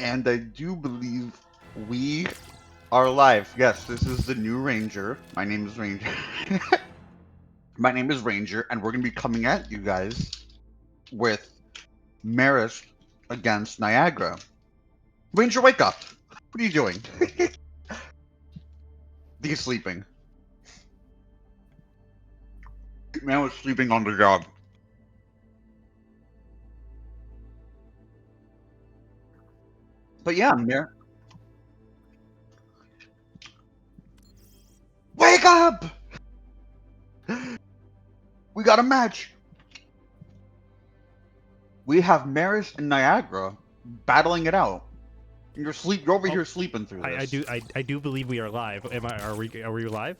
And I do believe we are live. Yes, this is the new Ranger. My name is Ranger. My name is Ranger, and we're going to be coming at you guys with Marist against Niagara. Ranger, wake up! What are you doing? He's sleeping. Man was sleeping on the job. But yeah, wake up! We got a match. We have Marist and Niagara battling it out. You're over here sleeping through this. I do believe we are live. Are we live?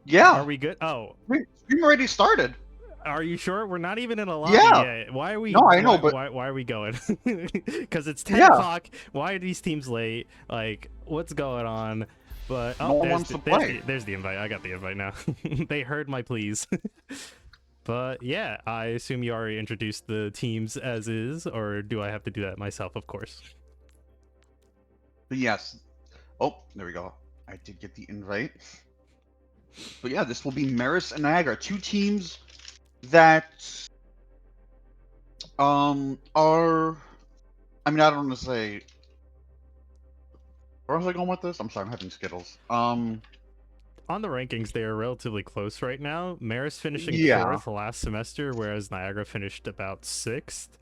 Yeah. Are we good? Oh, We already started. are you sure? We're not even in a lobby Yeah. yet. Why are we? No, I know, but why are we going? Because it's 10 yeah. o'clock. Why are these teams late? Like, what's going on? But No one wants to play. There's the invite. I got the invite now. They heard my pleas. But yeah, I assume you already introduced the teams as is, or do I have to do that myself? Of course. But yes. Oh, there we go. I did get the invite. But yeah, this will be Marist and Niagara, two teams that are. I mean, I don't want to say. Where was I going with this? I'm sorry, I'm having Skittles. On the rankings, they are relatively close right now. Marist finishing fourth last semester, whereas Niagara finished about sixth,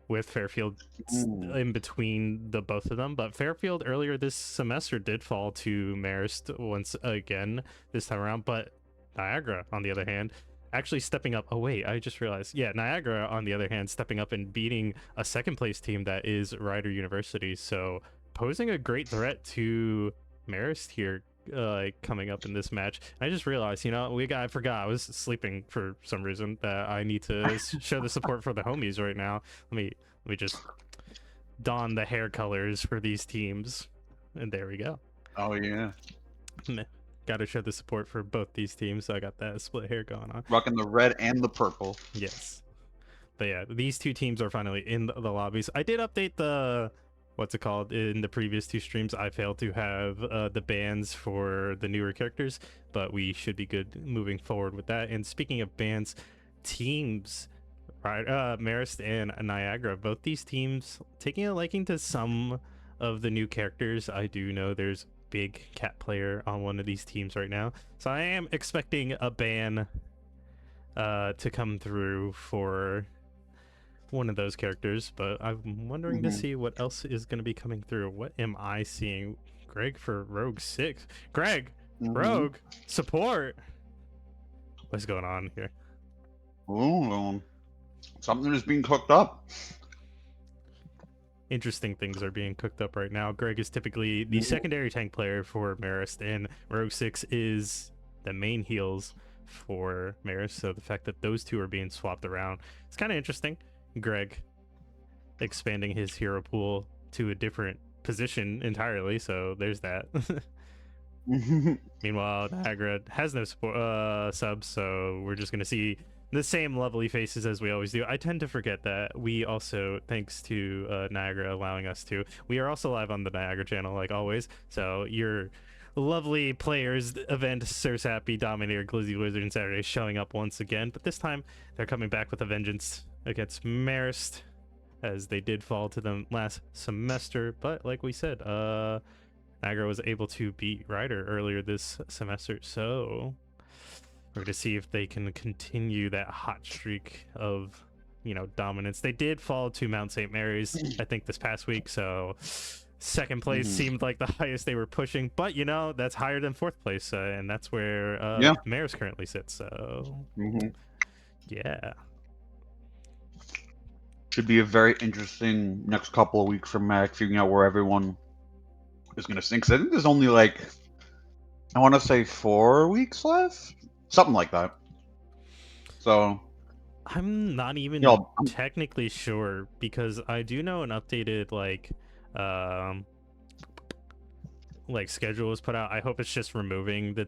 with Fairfield in between the both of them. But Fairfield earlier this semester did fall to Marist once again this time around. But Niagara, on the other hand, actually stepping up. Oh wait, I just realized. Yeah, Niagara, on the other hand, stepping up and beating a second place team that is Rider University. So posing a great threat to Marist here. Coming up in this match. I just realized, I forgot I was sleeping for some reason, that I need to show the support for the homies right now. Let me just don the hair colors for these teams, and there we go. Oh yeah. Got to show the support for both these teams, so I got that split hair going on. Rocking the red and the purple. Yes. But yeah, these two teams are finally in the lobbies. I did update the what's it called in the previous two streams. I failed to have the bans for the newer characters, but we should be good moving forward with that. And speaking of bans, teams, right, Marist and Niagara, both these teams taking a liking to some of the new characters. I do know there's big cat player on one of these teams right now, so I am expecting a ban to come through for one of those characters, but I'm wondering to see what else is going to be coming through. What am I seeing? Greg for Rogue 6. Greg, Rogue, support. What's going on here? Ooh, something is being cooked up. Interesting things are being cooked up right now. Greg is typically the secondary tank player for Marist, and Rogue 6 is the main heals for Marist, so the fact that those two are being swapped around, it's kind of interesting. Greg expanding his hero pool to a different position entirely, so there's that. Meanwhile, Niagara has no support, subs, so we're just gonna see the same lovely faces as we always do. I tend to forget that we also, thanks to Niagara allowing us to, we are also live on the Niagara channel like always, so your lovely players event, Sir Sappy, Dominator, Glizzy Wizard, and Saturday showing up once again, but this time they're coming back with a vengeance against Marist, as they did fall to them last semester. But like we said, Niagara was able to beat Ryder earlier this semester, so we're going to see if they can continue that hot streak of, dominance. They did fall to Mount St. Mary's, I think, this past week, so second place seemed like the highest they were pushing, but that's higher than fourth place, and that's where Marist currently sits, so yeah. Should be a very interesting next couple of weeks for MAAC, figuring out where everyone is going to sink. I think there's only I want to say 4 weeks left, something like that. So I'm not even technically sure, because I do know an updated schedule was put out. I hope it's just removing the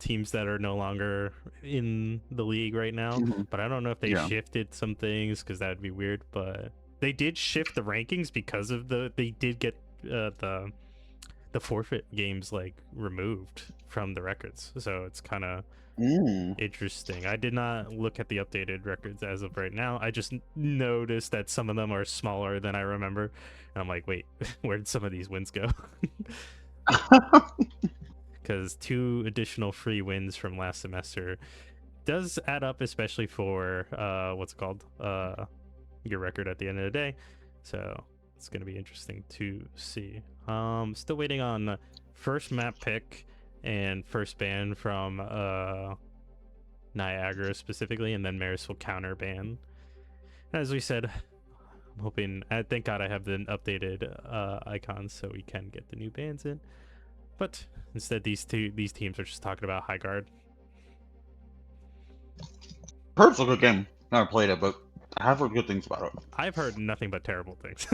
teams that are no longer in the league right now, but I don't know if they shifted some things, because that would be weird. But they did shift the rankings because of they did get the forfeit games like removed from the records, so it's kind of interesting. I did not look at the updated records as of right now. I just noticed that some of them are smaller than I remember, and I'm like, wait, where did some of these wins go? Because 2 additional free wins from last semester does add up, especially for what's it called, your record at the end of the day. So it's gonna be interesting to see. Still waiting on first map pick and first ban from Niagara specifically, and then Marist will counter ban. As we said, I'm hoping. Thank God I have the updated icons so we can get the new bans in. But instead, these teams are just talking about high guard. Heard's a good game. Never played it, but I have heard good things about it. I've heard nothing but terrible things.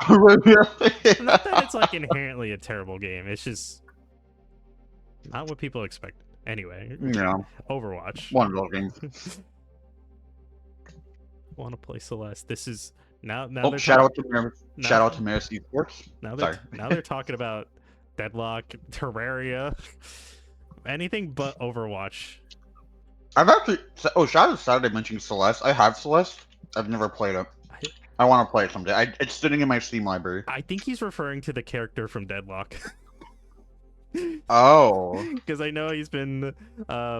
Really? Not that it's like inherently a terrible game. It's just not what people expected. Anyway, Yeah. Overwatch. One of those games. Want to play Celeste? This is now. Oh, shout out to Marist Esports. Now they're talking about Deadlock, Terraria, anything but Overwatch. I've actually. Oh, shout out to Saturday mentioning Celeste. I have Celeste. I've never played it. I want to play it someday. It's sitting in my Steam library. I think he's referring to the character from Deadlock. Oh. Because I know he's been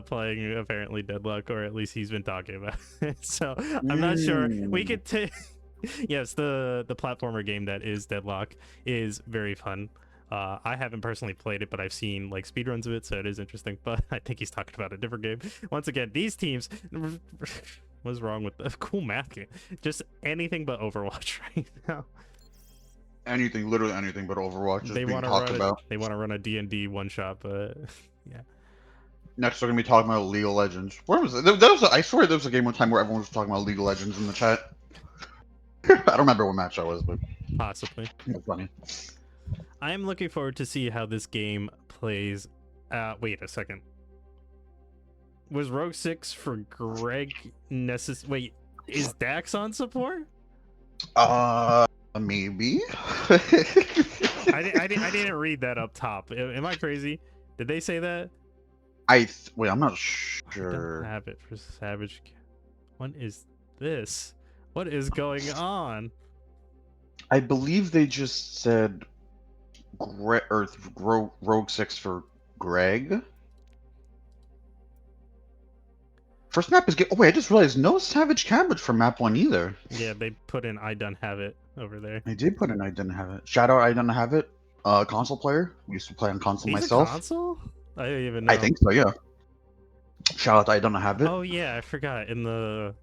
playing apparently Deadlock, or at least he's been talking about it. So I'm not sure. We could take. Yes, the platformer game that is Deadlock is very fun. I haven't personally played it, but I've seen like speedruns of it, so it is interesting. But I think he's talking about a different game. Once again, these teams. What's wrong with the cool math game? Just anything but Overwatch right now. Anything, literally anything but Overwatch is They being talked about. They want to run a D&D one shot, but yeah. Next, we're gonna be talking about League of Legends. Where was it? I swear there was a game one time where everyone was talking about League of Legends in the chat. I don't remember what match that was, but possibly. It's funny. I am looking forward to see how this game plays. Wait a second. Was Rogue 6 for Greg necessary? Wait, is Dax on support? Maybe. I didn't read that up top. Am I crazy? Did they say that? Wait, I'm not I sure. don't have it for Savage. What is this? What is going on? I believe they just said Rogue 6 for Greg. First map is oh wait, I just realized no Savage Cabbage for map 1 either. Yeah, they put in I Done Have It over there. I did put in I Didn't Have It. Shout out I Didn't Have It. Console player. Used to play on console He's myself. a console? I didn't even know. I think so, yeah. Shout out to I Don't Have It. Oh yeah, I forgot. In the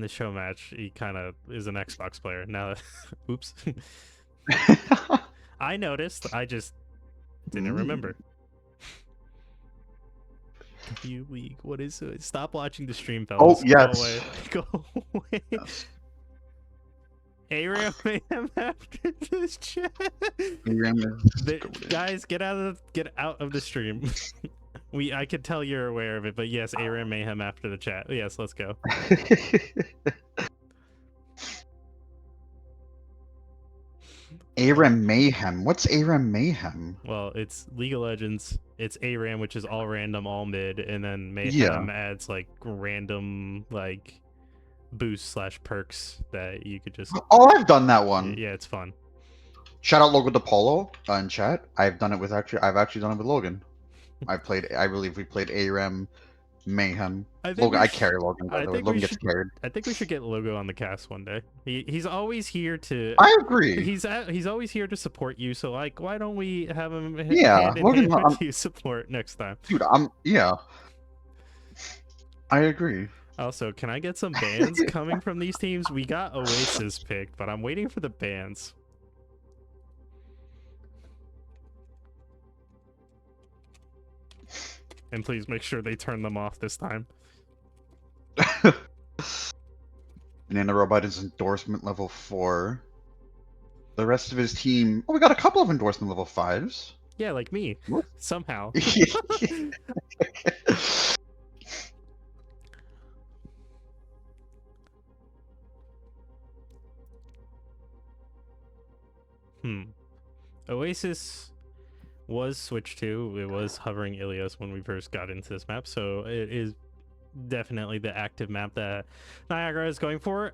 show match, he kind of is an Xbox player. Now, oops. I noticed. I just didn't remember. W League. What is it? Stop watching the stream, fellas. Oh yes. Go away. Yes. Aram Mayhem after this chat. Guys, get out of the stream. I could tell you're aware of it, but yes, Aram Mayhem after the chat. Yes, let's go. Aram Mayhem. What's Aram Mayhem? Well, it's League of Legends. It's ARAM, which is all random, all mid, and then Mayhem adds like random like boosts / perks that you could just. Oh, I've done that one. Yeah, it's fun. Shout out Logan DePaulo in chat. I've done it with I've actually done it with Logan. I believe we played ARAM Mayhem. I carry Logan. By the way, Logan gets carried. I think we should get Logo on the cast one day. He's always here to. I agree. He's always here to support you. So like, why don't we have him? Logan, with you support next time. Dude, I agree. Also, can I get some bans coming from these teams? We got Oasis picked, but I'm waiting for the bans. And please make sure they turn them off this time. Banana Robot is endorsement level 4. The rest of his team... Oh, we got a couple of endorsement level 5s. Yeah, like me. Somehow. Oasis was switched to. It was hovering Ilios when we first got into this map, so it is definitely the active map that Niagara is going for.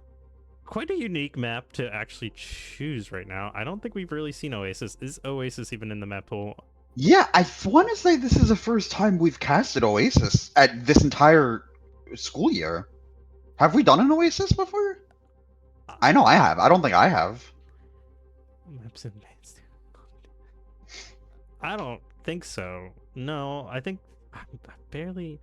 Quite a unique map to actually choose right now. I don't think we've really seen Oasis. Is Oasis even in the map pool? Yeah, I want to say this is the first time we've casted Oasis at this entire school year. Have we done an Oasis before? I know I have. I don't think I have. Maps advanced. I don't think so. No, I think we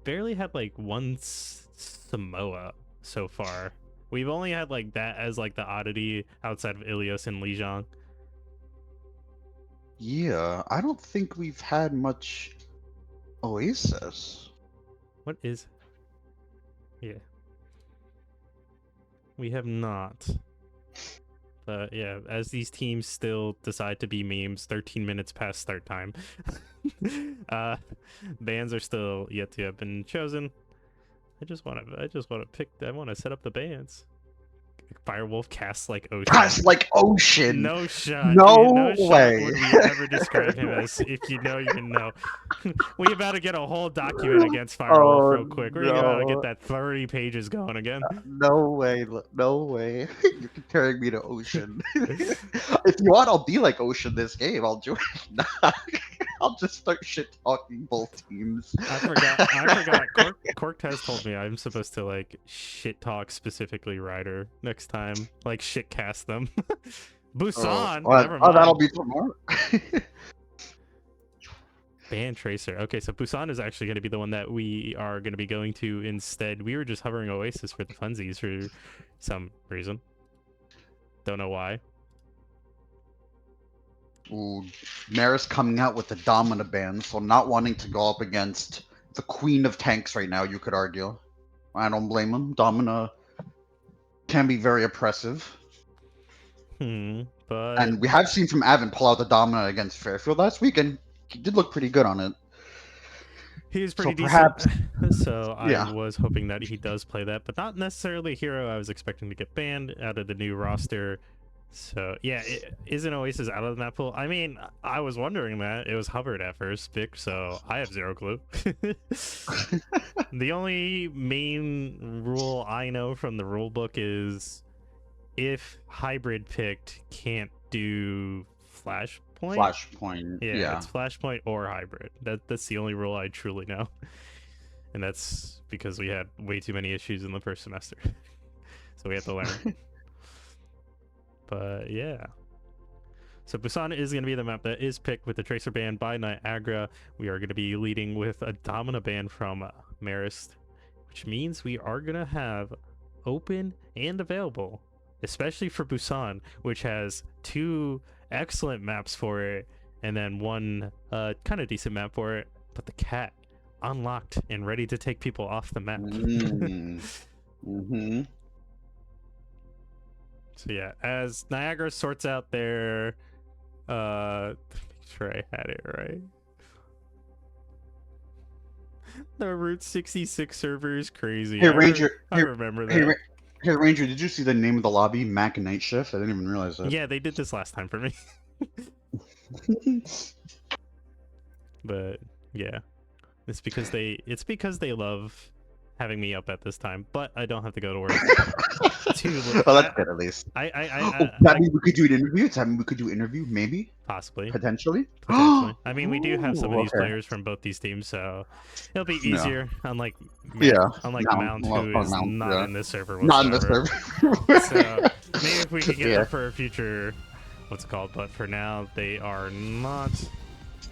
barely had like one Samoa so far. We've only had like that as like the oddity outside of Ilios and Lijiang. Yeah, I don't think we've had much Oasis. What is? Yeah. We have not. But yeah, as these teams still decide to be memes 13 minutes past start time, bans are still yet to have been chosen. I just want to set up the bans. Firewolf casts like ocean. Casts like ocean. No shot. No dude, no way. shot would we ever describe him as. If you know, you know. We about to get a whole document against Firewolf real quick. We're about to get that 30 pages going again. No way. No way. You're comparing me to Ocean. If you want, I'll be like Ocean this game. I'll join. I'll just start shit talking both teams. I forgot. Cortez told me I'm supposed to like shit talk specifically Ryder next time, like shit cast them. Busan. Never mind. That'll be tomorrow. Ban Tracer. Okay, so Busan is actually going to be the one that we are going to be going to instead. We were just hovering Oasis for the funsies for some reason. Don't know why. Ooh, Marist coming out with the Domina ban, so not wanting to go up against the queen of tanks right now, you could argue. I don't blame him. Domina can be very oppressive. But... And we have seen from Avon pull out the Domina against Fairfield last week, and he did look pretty good on it. He was pretty decent. Perhaps, so yeah. I was hoping that he does play that, but not necessarily a hero I was expecting to get banned out of the new roster. So yeah, isn't Oasis out of the map pool? I mean, I was wondering that. It was hovered at first, Vic, so I have zero clue. The only main rule I know from the rule book is if hybrid picked can't do Flashpoint. Flashpoint. Yeah. It's Flashpoint or hybrid. That's the only rule I truly know. And that's because we had way too many issues in the first semester. So we had to learn. But yeah. So Busan is going to be the map that is picked with the Tracer ban by Niagara. We are going to be leading with a Domina ban from Marist, which means we are going to have open and available, especially for Busan, which has 2 excellent maps for it, and then one kind of decent map for it, but the cat unlocked and ready to take people off the map. Mm-hmm. So yeah, as Niagara sorts out their make sure I had it right. The Route 66 server is crazy. Hey Ranger, I remember that. Hey Ranger, did you see the name of the lobby? MAAC Night Shift? I didn't even realize that. Yeah, they did this last time for me. But yeah, it's because they love having me up at this time, but I don't have to go to work. Well, that's good at least. That means we could do an interview. Does that mean we could do an interview? Maybe. Possibly. Potentially. I mean, we do have some of these players from both these teams, so it'll be easier. Unlike Mount, who is not in this server whatsoever. Not in this server. So maybe if we could get them for a future, what's it called? But for now, they are not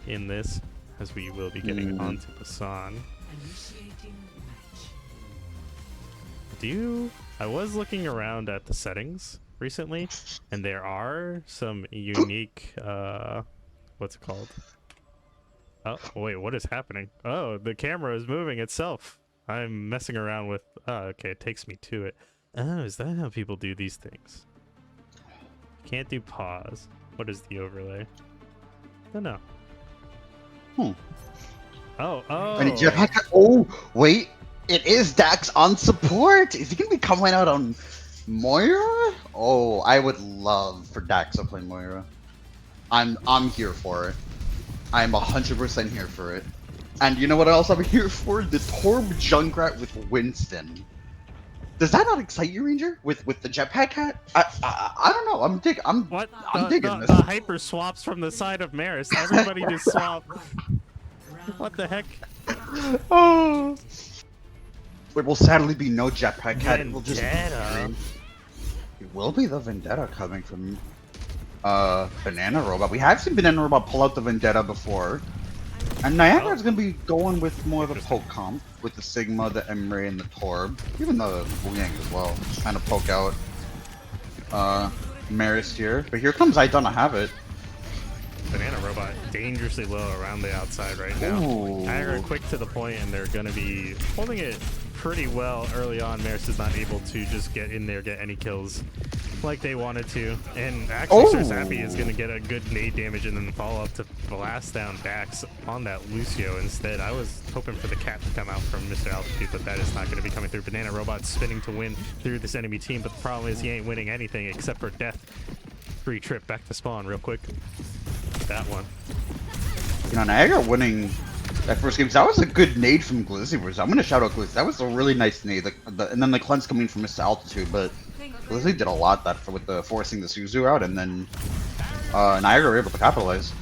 in this, as we will be getting onto Busan. I was looking around at the settings recently, and there are some unique what's it called? Oh wait, what is happening? Oh, the camera is moving itself. I'm messing around with okay, it takes me to it. Oh, is that how people do these things? Can't do pause. What is the overlay? Don't know. Oh. Oh, wait. It is Dax on support. Is he gonna be coming out on Moira? Oh, I would love for Dax to play Moira. I'm here for it. I'm 100% here for it. And you know what else I'm here for? The Torb Junkrat with Winston. Does that not excite you, Ranger? With the jetpack hat? I don't know. I'm digging this. The hyper swaps from the side of Marist. Everybody just swap. What the heck? Oh. There will sadly be no jetpack hat. It will just Vendetta. It will be the Vendetta coming from Banana Robot. We have seen Banana Robot pull out the Vendetta before. And Niagara's gonna be going with more of the poke comp with the Sigma, the Emre, and the Torb. Even the Wu Yang as well. Just kind of poke out Marist here. But here comes I Don't Have It. Banana Robot dangerously low around the outside right now. Niagara quick to the point, and they're going to be holding it pretty well early on. Marist is not able to just get in there, get any kills like they wanted to. And actually, Sersapi is going to get a good nade damage and then follow up to blast down Dax on that Lucio instead. I was hoping for the cat to come out from Mr. Altitude, but that is not going to be coming through. Banana Robot spinning to win through this enemy team, but the problem is he ain't winning anything except for death. Free trip back to spawn real quick. That one. You know, Niagara winning that first game. That was a good nade from Glizzy. I'm going to shout out Glizzy. That was a really nice nade. And then the cleanse coming from Mr. Altitude, but Glizzy did a lot with the forcing the Suzu out, and then Niagara were able to capitalize.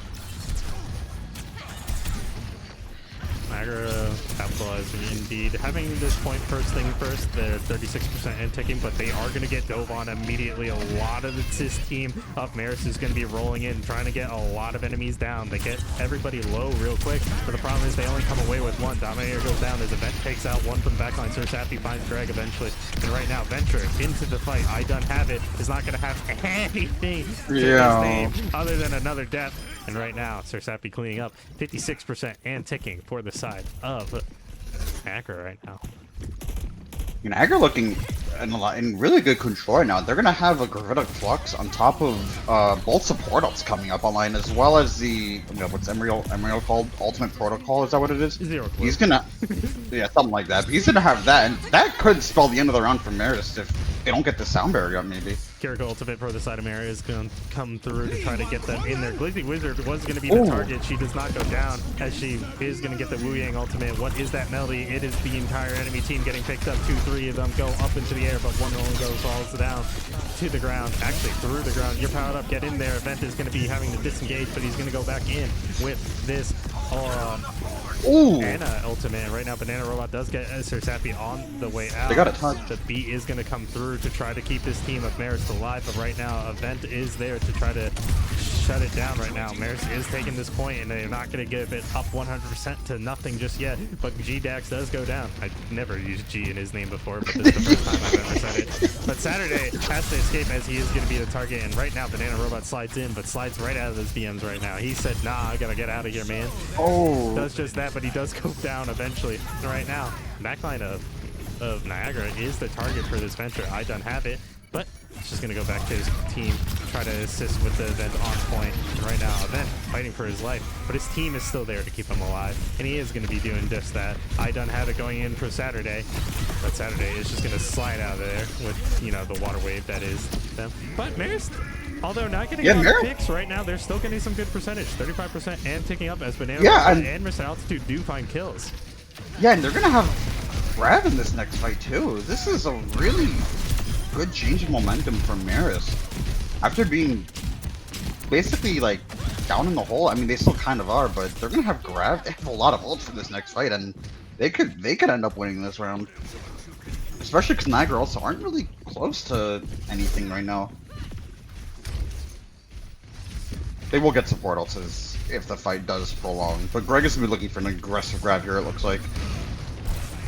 Niagara capitalizing indeed. Having this point first thing first, they're 36% in ticking, but they are going to get dove on immediately. A lot of this team of Marist is going to be rolling in, trying to get a lot of enemies down. They get everybody low real quick, but the problem is they only come away with one. Dominator goes down as Event takes out one from the backline. Sersapi finds Greg eventually, and right now Venture into the fight. I Don't Have It is not going to have anything to his name other than another death. And right now, Sersapi cleaning up 56% and ticking for the side of Niagara right now. Niagara looking in really good control right now. They're going to have a Gravitic Flux on top of both support ups coming up online, as well as the, what's Emerald called? Ultimate Protocol, is that what it is? Zero clue. He's going to, yeah, something like that. But he's going to have that, and that could spell the end of the round for Marist if they don't get the sound barrier up, maybe. Kiriko Ultimate for the side of Mary is going to come through to try to get them in there. Glizzy Wizard was going to be the target. She does not go down as she is going to get the Wu Yang Ultimate. What is that melody? It is the entire enemy team getting picked up. 2-3 of them go up into the air, but one only falls down to the ground. Actually, through the ground. You're powered up. Get in there. Event is going to be having to disengage, but he's going to go back in with this Anna Ultimate. And right now, Banana Robot does get Sersapi on the way out. They got a touch. The beat is going to come through to try to keep this team of Marist alive, but right now, Event is there to try to shut it down right now. Marist is taking this point, and they're not going to give it up 100% to nothing just yet, but G-Dax does go down. I never used G in his name before, but this is the first time I've ever said it. But Saturday has to escape as he is going to be the target, and right now, Banana Robot slides in, but slides right out of his DMs right now. He said, nah, I got to get out of here, man. Does just that, but he does go down eventually. And right now, backline of Niagara is the target for this Venture. I Don't Have It, but it's just going to go back to his team, try to assist with the Event on point. And right now, Event fighting for his life, but his team is still there to keep him alive, and he is going to be doing just that. I Don't Have It going in for Saturday, but Saturday is just going to slide out of there with, the water wave that is them. But Marist, although not getting a lot of picks right now, they're still getting some good percentage, 35% and ticking up as Banana and Mr. Altitude do find kills. Yeah, and they're going to have Grab in this next fight too. This is a really good change in momentum for Marist. After being basically like down in the hole, I mean they still kind of are, but they're gonna have Grab. They have a lot of ults for this next fight, and they could end up winning this round. Especially because Niagara also aren't really close to anything right now. They will get support ults if the fight does prolong, but Greg is gonna be looking for an aggressive grab here. It looks like.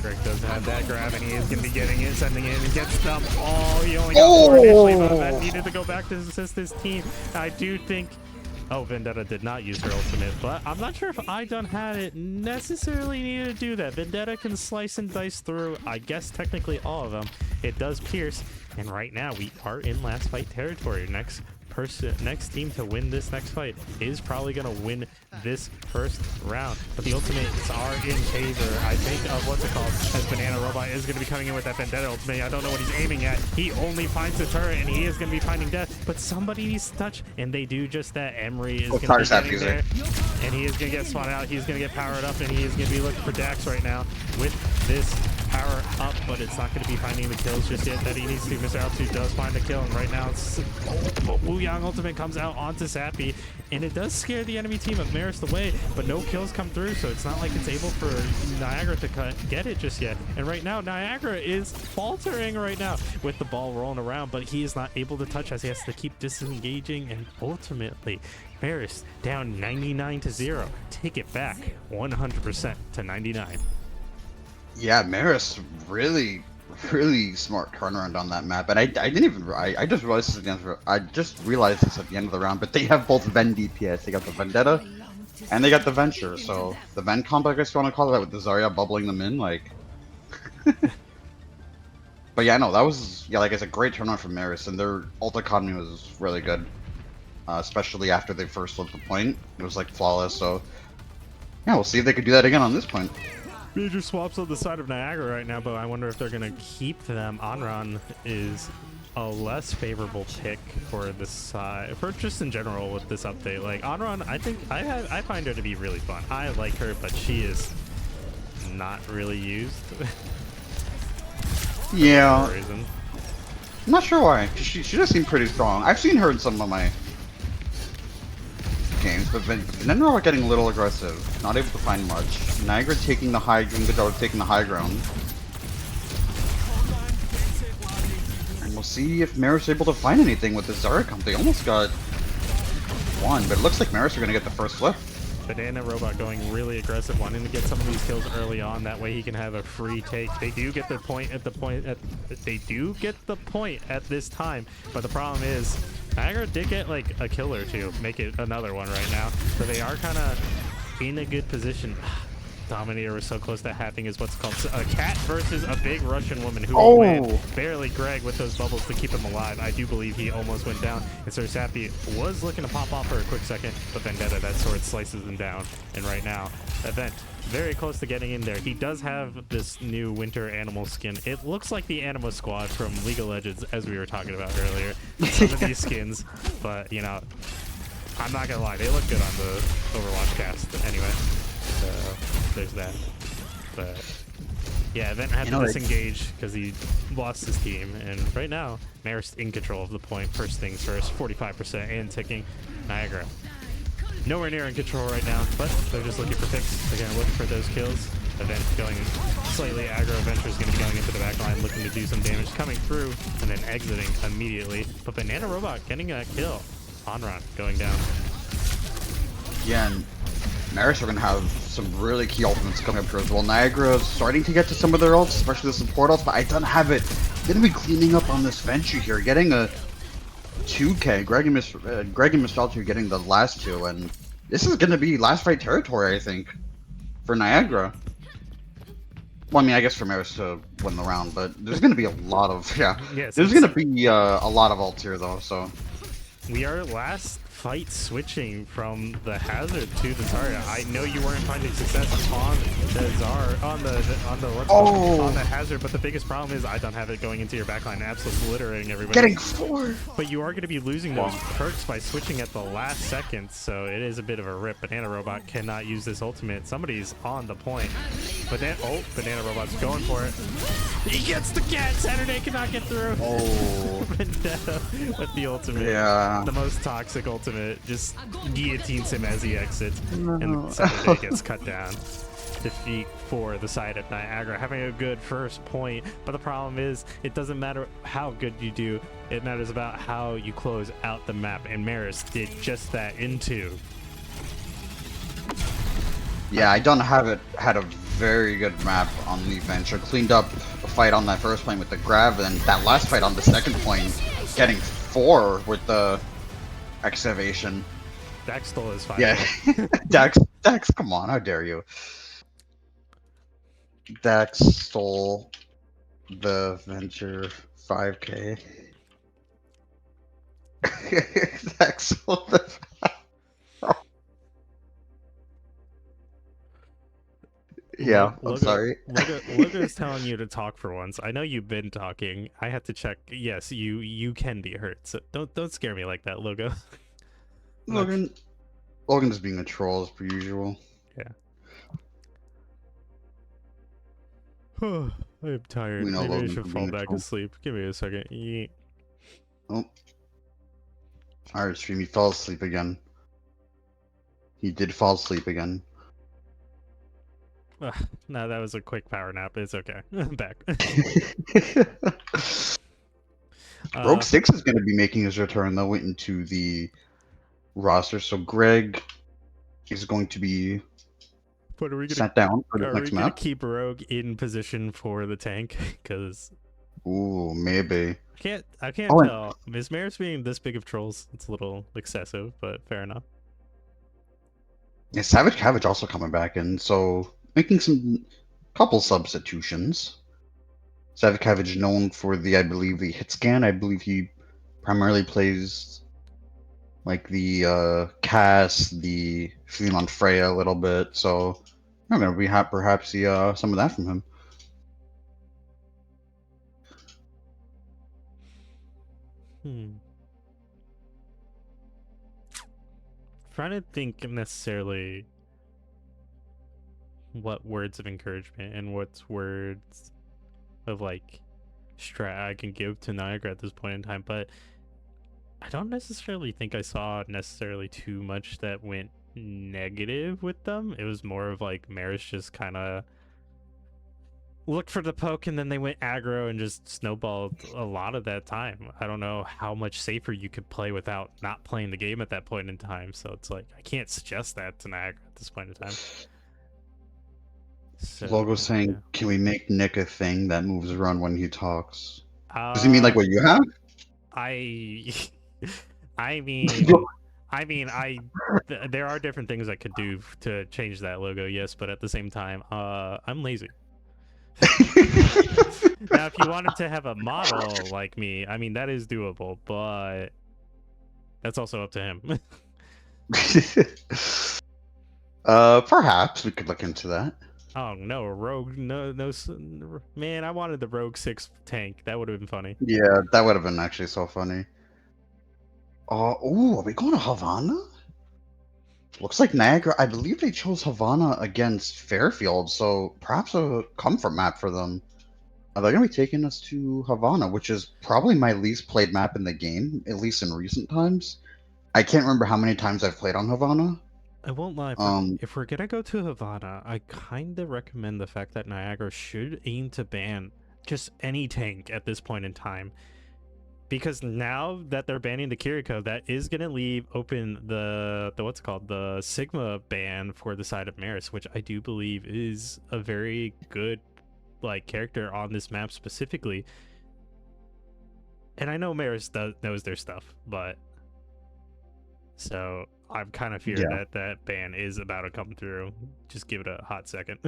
Greg does have that grab, and he is going to be getting it, sending it, and gets stumped. Oh, he only got 4 initially, but Event needed to go back to assist his team. I do think... Oh, Vendetta did not use her ultimate, but I'm not sure if I Don't Have It necessarily needed to do that. Vendetta can slice and dice through, I guess, technically all of them. It does pierce, and right now we are in last fight territory. Next next team to win this next fight is probably going to win this first round. But the ultimates are in favor, I think, of what's it called, as Banana Robot is going to be coming in with that Vendetta ultimate. I don't know what he's aiming at. He only finds the turret, and he is going to be finding death. But somebody needs to touch, and they do just that. Emery is going to be getting there, and he is going to get spotted out. He's going to get powered up, and he is going to be looking for Dax right now with this power up, but it's not going to be finding the kills just yet that he needs to. Mr. Altitude does find the kill, and right now it's Wu Yang ultimate comes out onto Sappy, and it does scare the enemy team of Marist away, but no kills come through, so it's not like it's able for Niagara to get it just yet. And right now, Niagara is faltering right now with the ball rolling around, but he is not able to touch as he has to keep disengaging, and ultimately, Marist down 99-0. Take it back 100% to 99. Yeah, Maris really smart turnaround on that map, and I didn't even I just realized this at the end. I just realized this at the end of the round, but they have both Ven DPS. They got the Vendetta, and they got the Venture. So the Ven combo, I guess you want to call it, with the Zarya bubbling them in, like. But yeah, no, that was like I said, great turnaround from Maris, and their ult economy was really good, especially after they first flipped the point. It was like flawless. So yeah, we'll see if they could do that again on this point. Major swaps on the side of Niagara right now, but I wonder if they're going to keep them. Onron is a less favorable pick for this side, for just in general with this update. Like, Onron, I think, I find her to be really fun. I like her, but she is not really used. Yeah. For reason. I'm not sure why. She does seem pretty strong. I've seen her in some of my games, but then we're getting a little aggressive. Not able to find much. Niagara taking the high, doing the job of taking the high ground. And we'll see if Maris is able to find anything with the Zarya comp. They almost got one, but it looks like Maris are going to get the first flip. Banana Robot going really aggressive, wanting to get some of these kills early on. That way he can have a free take. They do get their point at the point. They do get the point at this time, but the problem is Niagara did get like a kill or two, make it another one right now. So they are kind of in a good position. Dominator was so close to happening is what's called a cat versus a big Russian woman who will win. Barely Greg with those bubbles to keep him alive. I do believe he almost went down. And Sir Sappy was looking to pop off for a quick second, but Vendetta, that sword slices him down. And right now, Event very close to getting in there. He does have this new winter animal skin. It looks like the Anima squad from League of Legends, as we were talking about earlier. Some of these skins, but you know, I'm not gonna lie, they look good on the Overwatch cast anyway. So there's that. But yeah, Event had to disengage because he lost his team, and right now Marist in control of the point. First things first, 45% and ticking. Niagara nowhere near in control right now, but they're just looking for picks. They're gonna look for those kills. Event going slightly aggro. Venture's gonna be going into the back line, looking to do some damage, coming through and then exiting immediately. But Banana Robot getting a kill. Onron going down. Yeah, and Maris are going to have some really key ultimates coming up here as well. Niagara's starting to get to some of their ults, especially the support ults, but I don't have it. Going to be cleaning up on this Venture here, getting a 2k. Greg and Mr. Altitude getting the last two, and this is going to be last fight territory, I think, for Niagara. Well, I mean, I guess for Maris to win the round, but there's going to be a lot of, there's going to be a lot of ults here, though, so. We are last fight switching from the Hazard to the Zarya. I know you weren't finding success on the on the Hazard, but the biggest problem is I don't have it going into your backline, absolutely littering everybody. Getting 4. But you are going to be losing those perks by switching at the last second, so it is a bit of a rip. Banana Robot cannot use this ultimate. Somebody's on the point. Banana Robot's going for it. He gets the cat. Saturday cannot get through. Vendetta with the ultimate. Yeah. The most toxic ultimate. Just guillotines him as he exits. And Saturday gets cut down. Defeat for the side of Niagara, having a good first point, but the problem is it doesn't matter how good you do, it matters about how you close out the map, and Marist did just that in 2. Yeah, I don't have it. Had a very good map on the Venture. Cleaned up a fight on that first point with the grab, and that last fight on the second point, getting 4 with the excavation. Dax stole his 5. Yeah, Dax, come on, how dare you? Dax stole the Venture 5k. Excellent. Yeah, I'm sorry. Logo is telling you to talk for once. I know you've been talking. I have to check. Yes, you can be hurt. So don't scare me like that, Logo. I'm not. Logan, Logan's being a troll as per usual. Yeah. I'm We tired. know Maybe I Logan should for fall being a back troll. asleep. Give me a second. Oh, alright, stream. He fell asleep again. He did fall asleep again. No, that was a quick power nap. It's okay. I'm back. Rogue uh, 6 is going to be making his return, though, into the roster. So Greg is going to be but sent down for this are we next gonna map. keep Rogue in position for the tank? Because Ooh, maybe. I can't Oh, and tell. Is Maris being this big of trolls? It's a little excessive, but fair enough. yeah, Savage Cabbage also coming back in, so making some couple substitutions. Savage Cabbage known for I believe, the hit scan. I believe he primarily plays like the Cass, the Phelan Freya a little bit. So I'm gonna perhaps see some of that from him. Hmm. Trying to think necessarily what words of encouragement and what's words of like strat I can give to Niagara at this point in time, but I don't necessarily think I saw necessarily too much that went negative with them. It was more of like Maris just kind of looked for the poke and then they went aggro and just snowballed a lot of that time. I don't know how much safer you could play without not playing the game at that point in time. So it's like I can't suggest that to Niagara at this point in time. Logo So saying, yeah. "Can we make Nick a thing that moves around when he talks?" Does he mean like Uh what you have? I I mean I there are different things I could do to change that logo, yes, but at the same time, I'm lazy. Now, if you wanted to have a model like me, I mean that is doable, but that's also up to him. Perhaps we could look into that. Oh no, rogue, no, man, I wanted the rogue 6 tank. That would have been funny. Yeah, that would have been actually so funny. Ooh, are we going to Havana? Looks like Niagara. I believe they chose Havana against Fairfield, so perhaps a comfort map for them. They're going to be taking us to Havana, which is probably my least played map in the game, at least in recent times. I can't remember how many times I've played on Havana. I won't lie. Um, If we're gonna go to Havana, I kind of recommend the fact that Niagara should aim to ban just any tank at this point in time, because now that they're banning the Kiriko, that is gonna leave open the what's it called, the Sigma ban for the side of Maris, which I do believe is a very good like character on this map specifically. And I know knows their stuff, but so I'm kind of feared yeah. that that ban is about to come through. Just give it a hot second.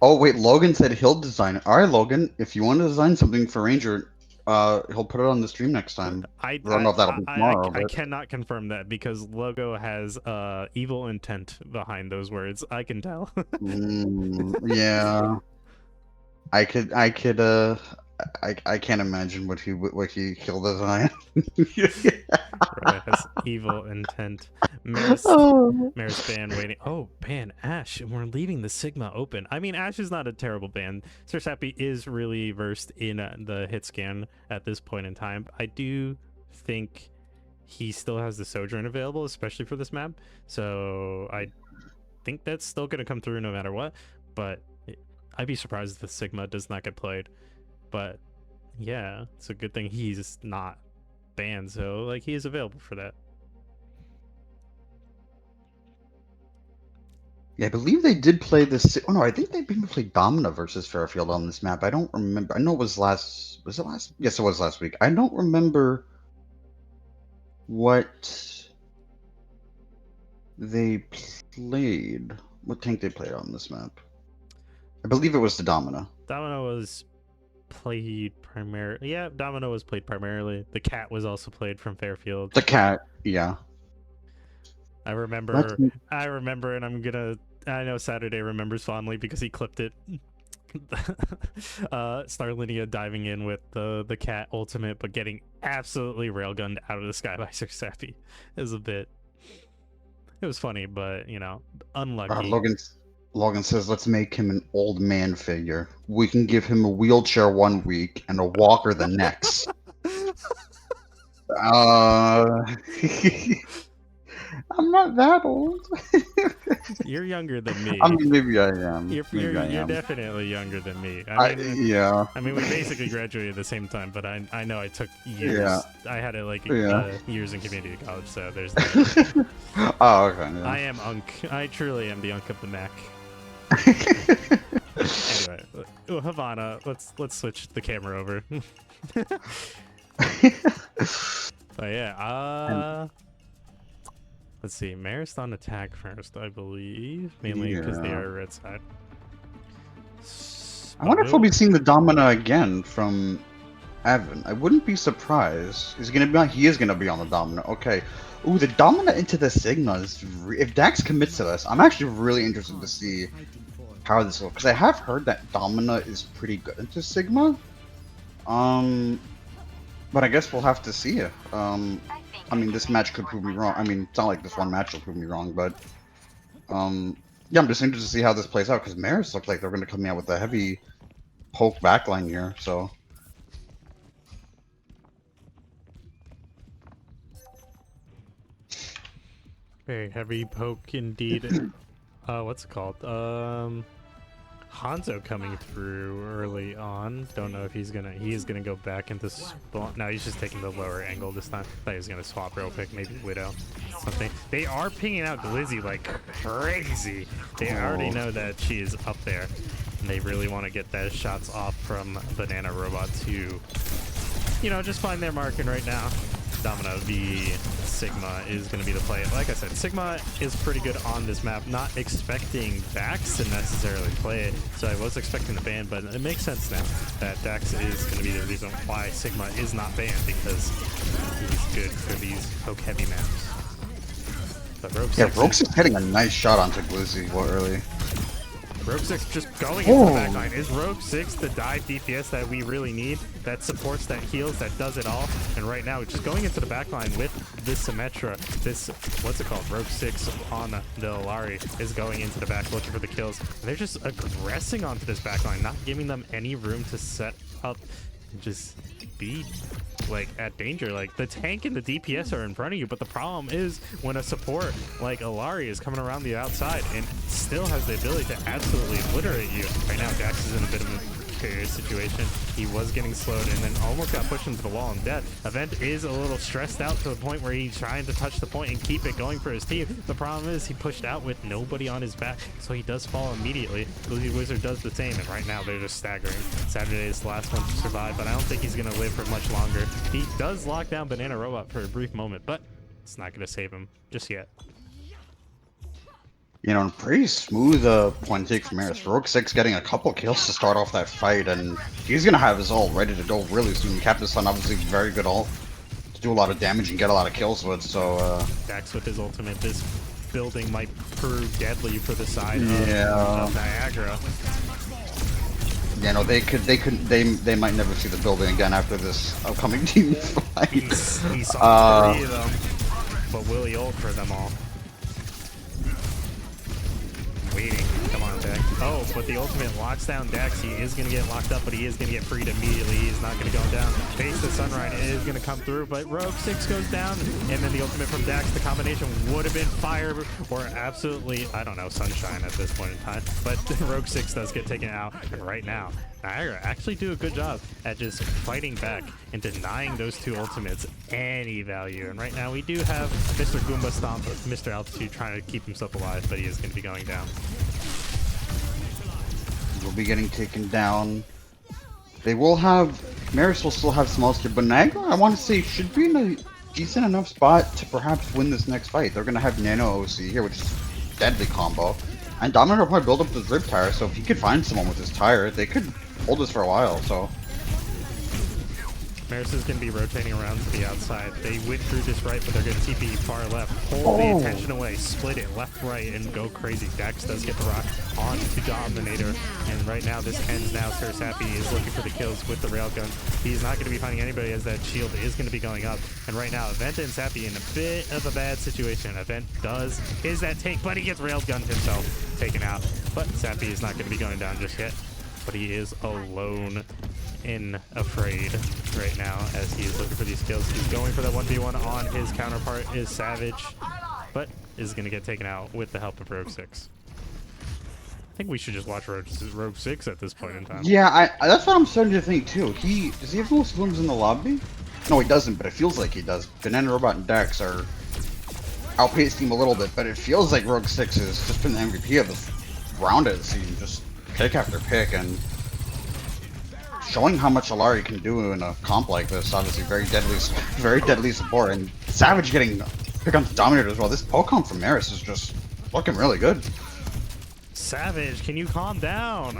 Oh wait, Logan said he'll design it. All right, Logan, if you want to design something for Ranger, he'll put it on the stream next time. I I don't know I if that'll be tomorrow, I but cannot confirm that because Logo has evil intent behind those words. I can tell. yeah, I could, I can't imagine he'll design. Bro has evil intent. Marist Oh. Marist ban waiting. Oh, ban Ash, and we're leaving the Sigma open. I mean, Ash is not a terrible ban. Sir Sappy is really versed in the hit scan at this point in time. I do think he still has the Sojourn available, especially for this map. So I think that's still going to come through no matter what. But I'd be surprised if the Sigma does not get played. But yeah, it's a good thing he's not banned. So like he is available for that. Yeah, I believe they did play this. Oh no, I think they even played Domina versus Fairfield on this map. I don't remember. I know it was last. Was it last? Yes, it was last week. I don't remember what they played. What tank they played on this map? I believe it was the Domina. Domino was played primarily. Yeah, Domino was played primarily. The cat was also played from Fairfield. The cat, yeah. I That's remember. I remember, and I know Saturday remembers fondly because he clipped it. Starlinia diving in with the cat ultimate, but getting absolutely railgunned out of the sky by Sir Sappy is a bit. It was funny, but unlucky. Logan says, let's make him an old man figure. We can give him a wheelchair 1 week and a walker the next. I'm not that old. You're younger than me. I mean, maybe I am. You're definitely younger than me. I mean, yeah. I mean, we basically graduated at the same time, but I know I took years. Yeah. I had it like Yeah. years in community college, so there's that. Oh, okay. Yeah. I am Unk. I truly am the Unk of the MAAC. Anyway, Havana, let's switch the camera over. But yeah, let's see. Marist on attack first, I believe, mainly because they are red side. I wonder if we'll be seeing the Domina again from Evan. I wouldn't be surprised. Is he gonna be on? He is gonna be on the Domina. Okay. Ooh, the Domina into the Sigma is. If Dax commits to this, I'm actually really interested to see how this will. Because I have heard that Domina is pretty good into Sigma. But I guess we'll have to see it. I mean, this match could prove me wrong. I mean, it's not like this one match will prove me wrong, but yeah, I'm just interested to see how this plays out because Maris looks like they're going to come out with a heavy poke backline here. So very heavy poke indeed. What's it called? Hanzo coming through early on. Don't know if he is gonna go back into spawn. No, he's just taking the lower angle this time. Thought he was gonna swap real quick, maybe Widow, something. They are pinging out Glizzy like crazy. They already know that she is up there, and they really want to get those shots off from Banana Robot to, just find their marking right now. Domino v Sigma is going to be the play. Like I said, Sigma is pretty good on this map. Not expecting Dax to necessarily play it, so I was expecting the ban, but it makes sense now that Dax is going to be the reason why Sigma is not banned, because he's good for these poke heavy maps. But Rogue is hitting a nice shot onto Glizzy early. Rogue 6 just going into the backline. Is Rogue 6 the dive DPS that we really need? That supports, that heals, that does it all? And right now, just going into the backline with this Symmetra, this, what's it called? Rogue 6 on the Alari is going into the back looking for the kills. And they're just aggressing onto this backline, not giving them any room to set up and just be at danger. Like, the tank and the DPS are in front of you, but the problem is when a support like Alari is coming around the outside and still has the ability to absolutely obliterate you. Right now, Dax is in a bit of a precarious situation. He was getting slowed and then almost got pushed into the wall and dead. Event is a little stressed out to the point where he's trying to touch the point and keep it going for his team. The problem is he pushed out with nobody on his back, so he does fall immediately. Blue Wizard does the same, and right now they're just staggering. Saturday is the last one to survive, but I don't think he's going to live for much longer. He does lock down Banana Robot for a brief moment, but it's not going to save him just yet. Pretty smooth point take from Maris. Rogue 6 getting a couple kills to start off that fight, and he's going to have his ult ready to go really soon. Captain Sun, obviously, very good ult to do a lot of damage and get a lot of kills with, so... Dax with his ultimate. This building might prove deadly for the side of Niagara. Yeah, no, they might never see the building again after this upcoming team fight. He saw 3 of them, but will he ult for them all? Waiting. Come on, Dax. Oh, but the ultimate locks down Dax. He is going to get locked up, but he is going to get freed immediately. He's not going to go down. Face the Sunrise is going to come through, but Rogue 6 goes down, and then the ultimate from Dax. The combination would have been fire or absolutely, I don't know, sunshine at this point in time. But Rogue 6 does get taken out, and right now, Niagara actually do a good job at just fighting back and denying those 2 ultimates any value. And right now we do have Mr. Goomba Stomp, Mr. Altitude trying to keep himself alive, but he is going to be going down. Will be getting taken down. They will have... Maris will still have small skill, but Niagara, I want to say, should be in a decent enough spot to perhaps win this next fight. They're going to have Nano OC here, which is a deadly combo. And Domino will probably build up the Rip Tire, so if he could find someone with his tire, they could hold this for a while, so... Maris is going to be rotating around to the outside. They went through this right, but they're going to TP far left. Pull the attention away, split it left, right, and go crazy. Dax does get the rock on to Dominator. And right now, this ends now. Sir Sappy is looking for the kills with the railgun. He's not going to be finding anybody as that shield is going to be going up. And right now, Event and Sappy in a bit of a bad situation. Event is that take, but he gets railgunned himself, taken out. But Sappy is not going to be going down just yet. But he is alone and afraid right now as he is looking for these kills. He's going for that 1v1 on his counterpart is Savage, but is going to get taken out with the help of Rogue 6. I think we should just watch Rogue 6 at this point in time. Yeah, that's what I'm starting to think too. Does he have most rooms in the lobby? No, he doesn't, but it feels like he does. Banana Robot and Dax are outpaced him a little bit, but it feels like Rogue 6 has just been the MVP of this round, it seems. Just pick after pick, and showing how much Alari can do in a comp like this. Obviously very deadly support, and Savage getting pick on the Dominator as well. This poke comp from Maris is just looking really good. Savage, can you calm down?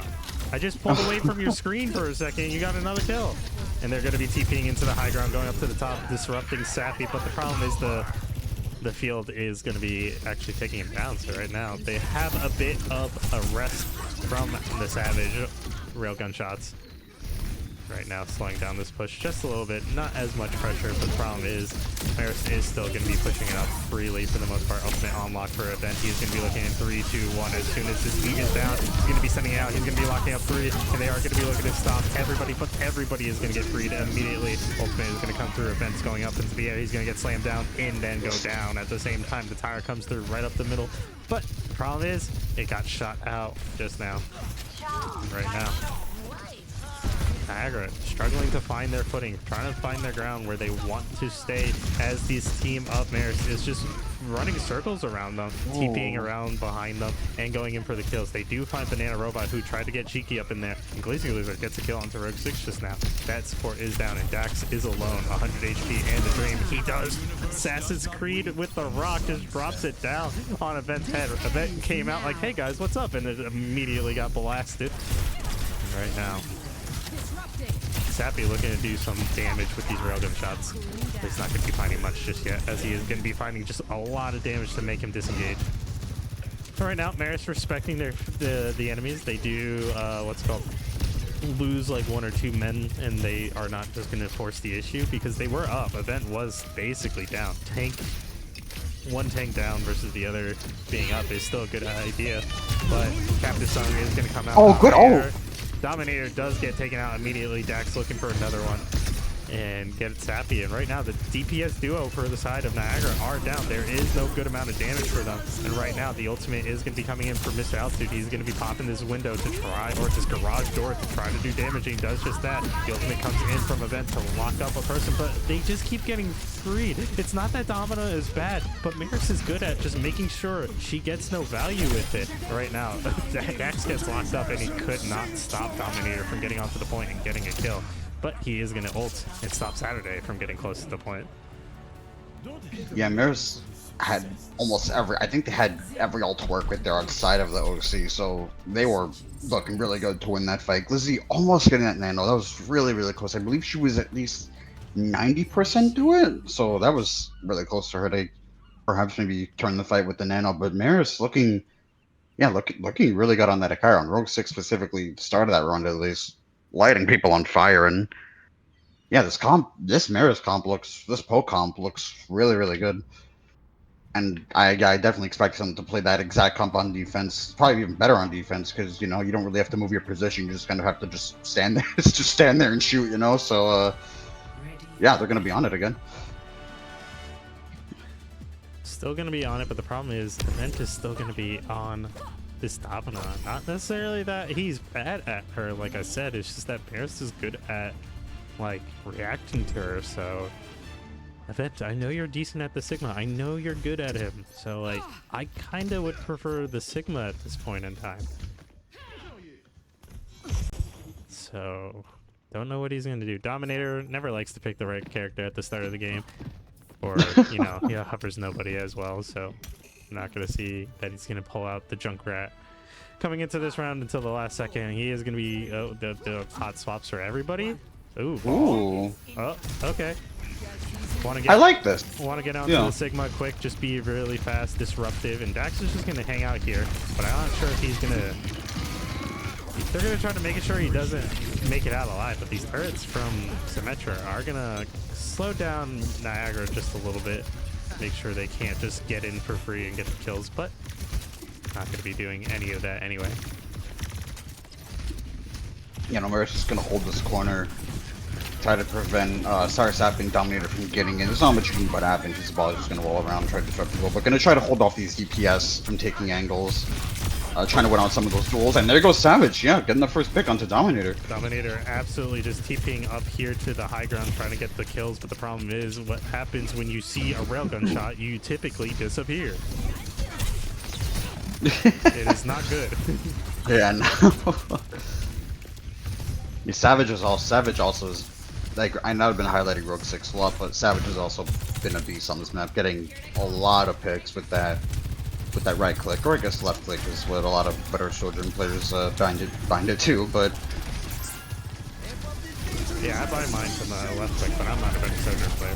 I just pulled away from your screen for a second. You got another kill. And they're going to be TPing into the high ground, going up to the top, disrupting Sappy. But the problem is the field is going to be actually taking him down. So right now they have a bit of a rest from the Savage railgun shots. Right now, slowing down this push just a little bit. Not as much pressure, but the problem is Maris is still going to be pushing it up freely for the most part. Ultimate unlock for Event. He's going to be looking in 3, 2, 1. As soon as this heat is down, he's going to be sending it out. He's going to be locking up 3, and they are going to be looking to stop everybody, but everybody is going to get freed immediately. Ultimate is going to come through. Event's going up into the air. He's going to get slammed down and then go down. At the same time, the tire comes through right up the middle. But the problem is, it got shot out just now. Right now. NIAGARA struggling to find their footing, trying to find their ground where they want to stay as this team of Maris is just running circles around them, TPing around behind them, and going in for the kills. They do find Banana Robot, who tried to get cheeky up in there, and Glazing Lizard gets a kill onto Rogue 6 just now. That support is down, and Dax is alone, 100 HP and a dream. He does Assassin's Creed with the rock, just drops it down on Event's head. Event came out like, hey guys, what's up? And it immediately got blasted. Right now, Sappy looking to do some damage with these railgun shots. He's not going to be finding much just yet, as he is going to be finding just a lot of damage to make him disengage. So right now, Maris respecting the enemies. They do what's called lose like 1 or 2 men, and they are not just going to force the issue because they were up. Event was basically down. One tank down versus the other being up is still a good idea, but Captive Song is going to come out. Oh, good. Oh. Dominator does get taken out immediately. Dax looking for another one and get it Sappy. And right now, the DPS duo for the side of NIAGARA are down. There is no good amount of damage for them. And right now, the ultimate is going to be coming in for Mr. Altitude. He's going to be popping this window to try, or this garage door to try to do damage. And he does just that. The ultimate comes in from Event to lock up a person, but they just keep getting freed. It's not that Domino is bad, but Maris is good at just making sure she gets no value with it. Right now, Dax gets locked up, and he could not stop Dominator from getting onto the point and getting a kill. But he is going to ult and stop Saturday from getting close to the point. Yeah, Maris had almost I think they had every ult to work with there outside of the OC, so they were looking really good to win that fight. Glizzy almost getting that nano. That was really, really close. I believe she was at least 90% to it, so that was really close to her to perhaps maybe turn the fight with the nano. But Maris looking really good on that Akira. On Rogue 6 specifically, started that round at least, lighting people on fire. And yeah, this Maris comp this poke comp looks really, really good. And I definitely expect them to play that exact comp on defense, probably even better on defense, because you don't really have to move your position. You just kind of have to just stand there, just stand there and shoot, So yeah, they're gonna be on it again. Still gonna be on it, but the problem is Event is still gonna be on this Domino. Not necessarily that he's bad at her, like I said, it's just that Maris is good at like reacting to her. So Event, I know you're decent at the Sigma, I know you're good at him, so like I kind of would prefer the Sigma at this point in time. So don't know what he's gonna do. Dominator never likes to pick the right character at the start of the game, or he hovers nobody as well, so I'm not gonna see that he's gonna pull out the Junkrat coming into this round until the last second. He is gonna be the hot swaps for everybody. Ooh. Ooh. Oh, okay. I like this. Want to get onto the Sigma quick, just be really fast, disruptive, and Dax is just going to hang out here, but I'm not sure if he's going to... They're going to try to make sure he doesn't make it out alive, but these turrets from Symmetra are going to slow down Niagara just a little bit, make sure they can't just get in for free and get the kills, but not going to be doing any of that anyway. You know, Marist is going to hold this corner, try to prevent Sarasap and Dominator from getting in. There's not much you can do about happening because the ball is just going to roll around and try to disrupt people, but going to try to hold off these DPS from taking angles, trying to win on some of those duels. And there goes Savage, yeah, getting the first pick onto Dominator. Dominator absolutely just TPing up here to the high ground, trying to get the kills, but the problem is what happens when you see a railgun shot, you typically disappear. It is not good. Yeah, no. Yeah, Savage also is, like, I know I've been highlighting Rogue 6 a lot, but Savage has also been a beast on this map, getting a lot of picks with that right click, or I guess left click is what a lot of better Sojourn players bind it to, but... Yeah, I buy mine from the left click, but I'm not a better Sojourn player.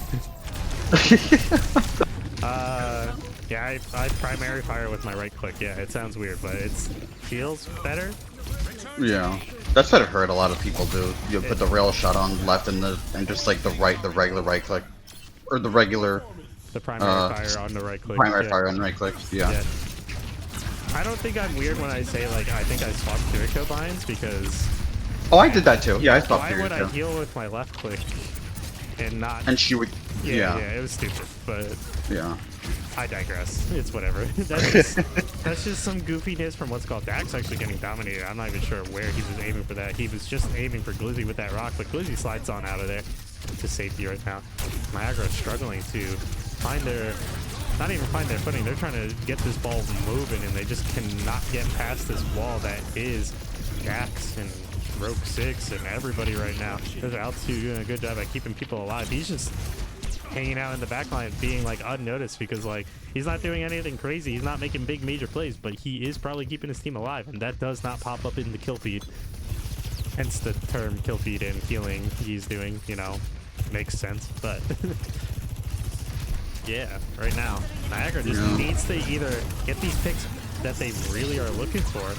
Yeah, I primary fire with my right click, yeah, it sounds weird, but it feels better. Yeah, that's what I've heard a lot of people do. You put the rail shot on left and just like the regular right click, or the regular. The primary fire on the right click. Primary fire on the right click. Yeah. I don't think I'm weird when I say like I think I swapped Kiriko binds because. Oh, I did that too. Yeah, I swapped Kiriko. Why would I heal with my left click and not? And she would. Yeah, it was stupid, but. Yeah. I digress. It's whatever. That's just some goofiness from what's called Dax actually getting dominated. I'm not even sure where he was aiming for that. He was just aiming for Glizzy with that rock, but Glizzy slides on out of there to safety right now. Niagara struggling to not even find their footing. They're trying to get this ball moving, and they just cannot get past this wall that is Dax and Rogue 6 and everybody right now. They're out to doing a good job at keeping people alive. He's just hanging out in the backline, being like unnoticed because like he's not doing anything crazy. He's not making big major plays, but he is probably keeping his team alive, and that does not pop up in the kill feed. Hence the term kill feed and healing he's doing, you know, makes sense. But yeah, right now Niagara just needs to either get these picks that they really are looking for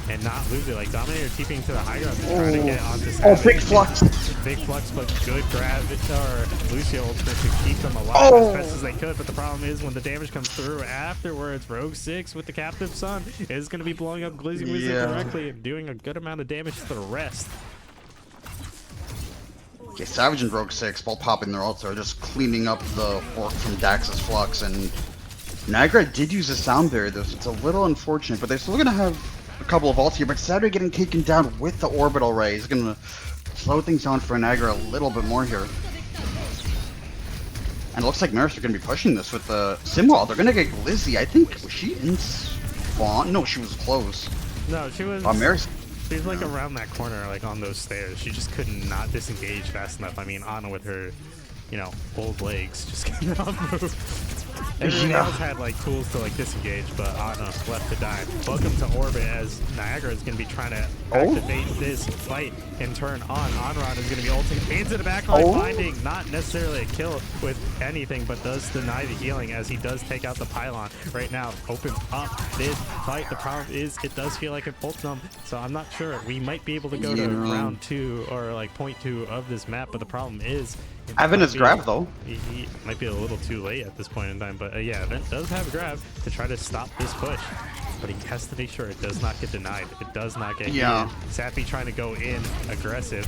and not lose it. Like Dominator TPing to the high ground, trying to get onto Savage. Oh, big flux. Big flux, but good grab or Lucio ultimate to keep them alive as best as they could. But the problem is when the damage comes through afterwards, Rogue 6 with the captive sun is going to be blowing up Glizzy Wizard directly and doing a good amount of damage to the rest. Okay, Savage and Rogue 6 both popping their ults are just cleaning up the fork from Dax's flux, and Niagara did use a sound barrier though, so it's a little unfortunate, but they're still going to have a couple of ults here, but Saturday getting taken down with the orbital ray is going to slow things down for Niagara a little bit more here. And it looks like Marist are going to be pushing this with the Simwall. They're going to get Glizzy. I think, was she in spawn? No, she was close. No, she was... Marist. She was like around that corner, like on those stairs. She just could not disengage fast enough. I mean, Ana with her, you know, old legs just cannot move. Everyone else had like tools to like disengage, but Ana left to die. Welcome to orbit as Niagara is going to be trying to activate this fight and turn on. Anran is going to be ulting into the backline, finding not necessarily a kill with anything, but does deny the healing as he does take out the pylon. Right now, opens up this fight. The problem is it does feel like a pulse numb, so I'm not sure. We might be able to go to round 2 or like point 2 of this map, but the problem is Evan is grab though. He might be a little too late at this point in time, but yeah, Evan does have a grab to try to stop this push, but he has to make sure it does not get denied. It does not get hit. Sappy trying to go in aggressive,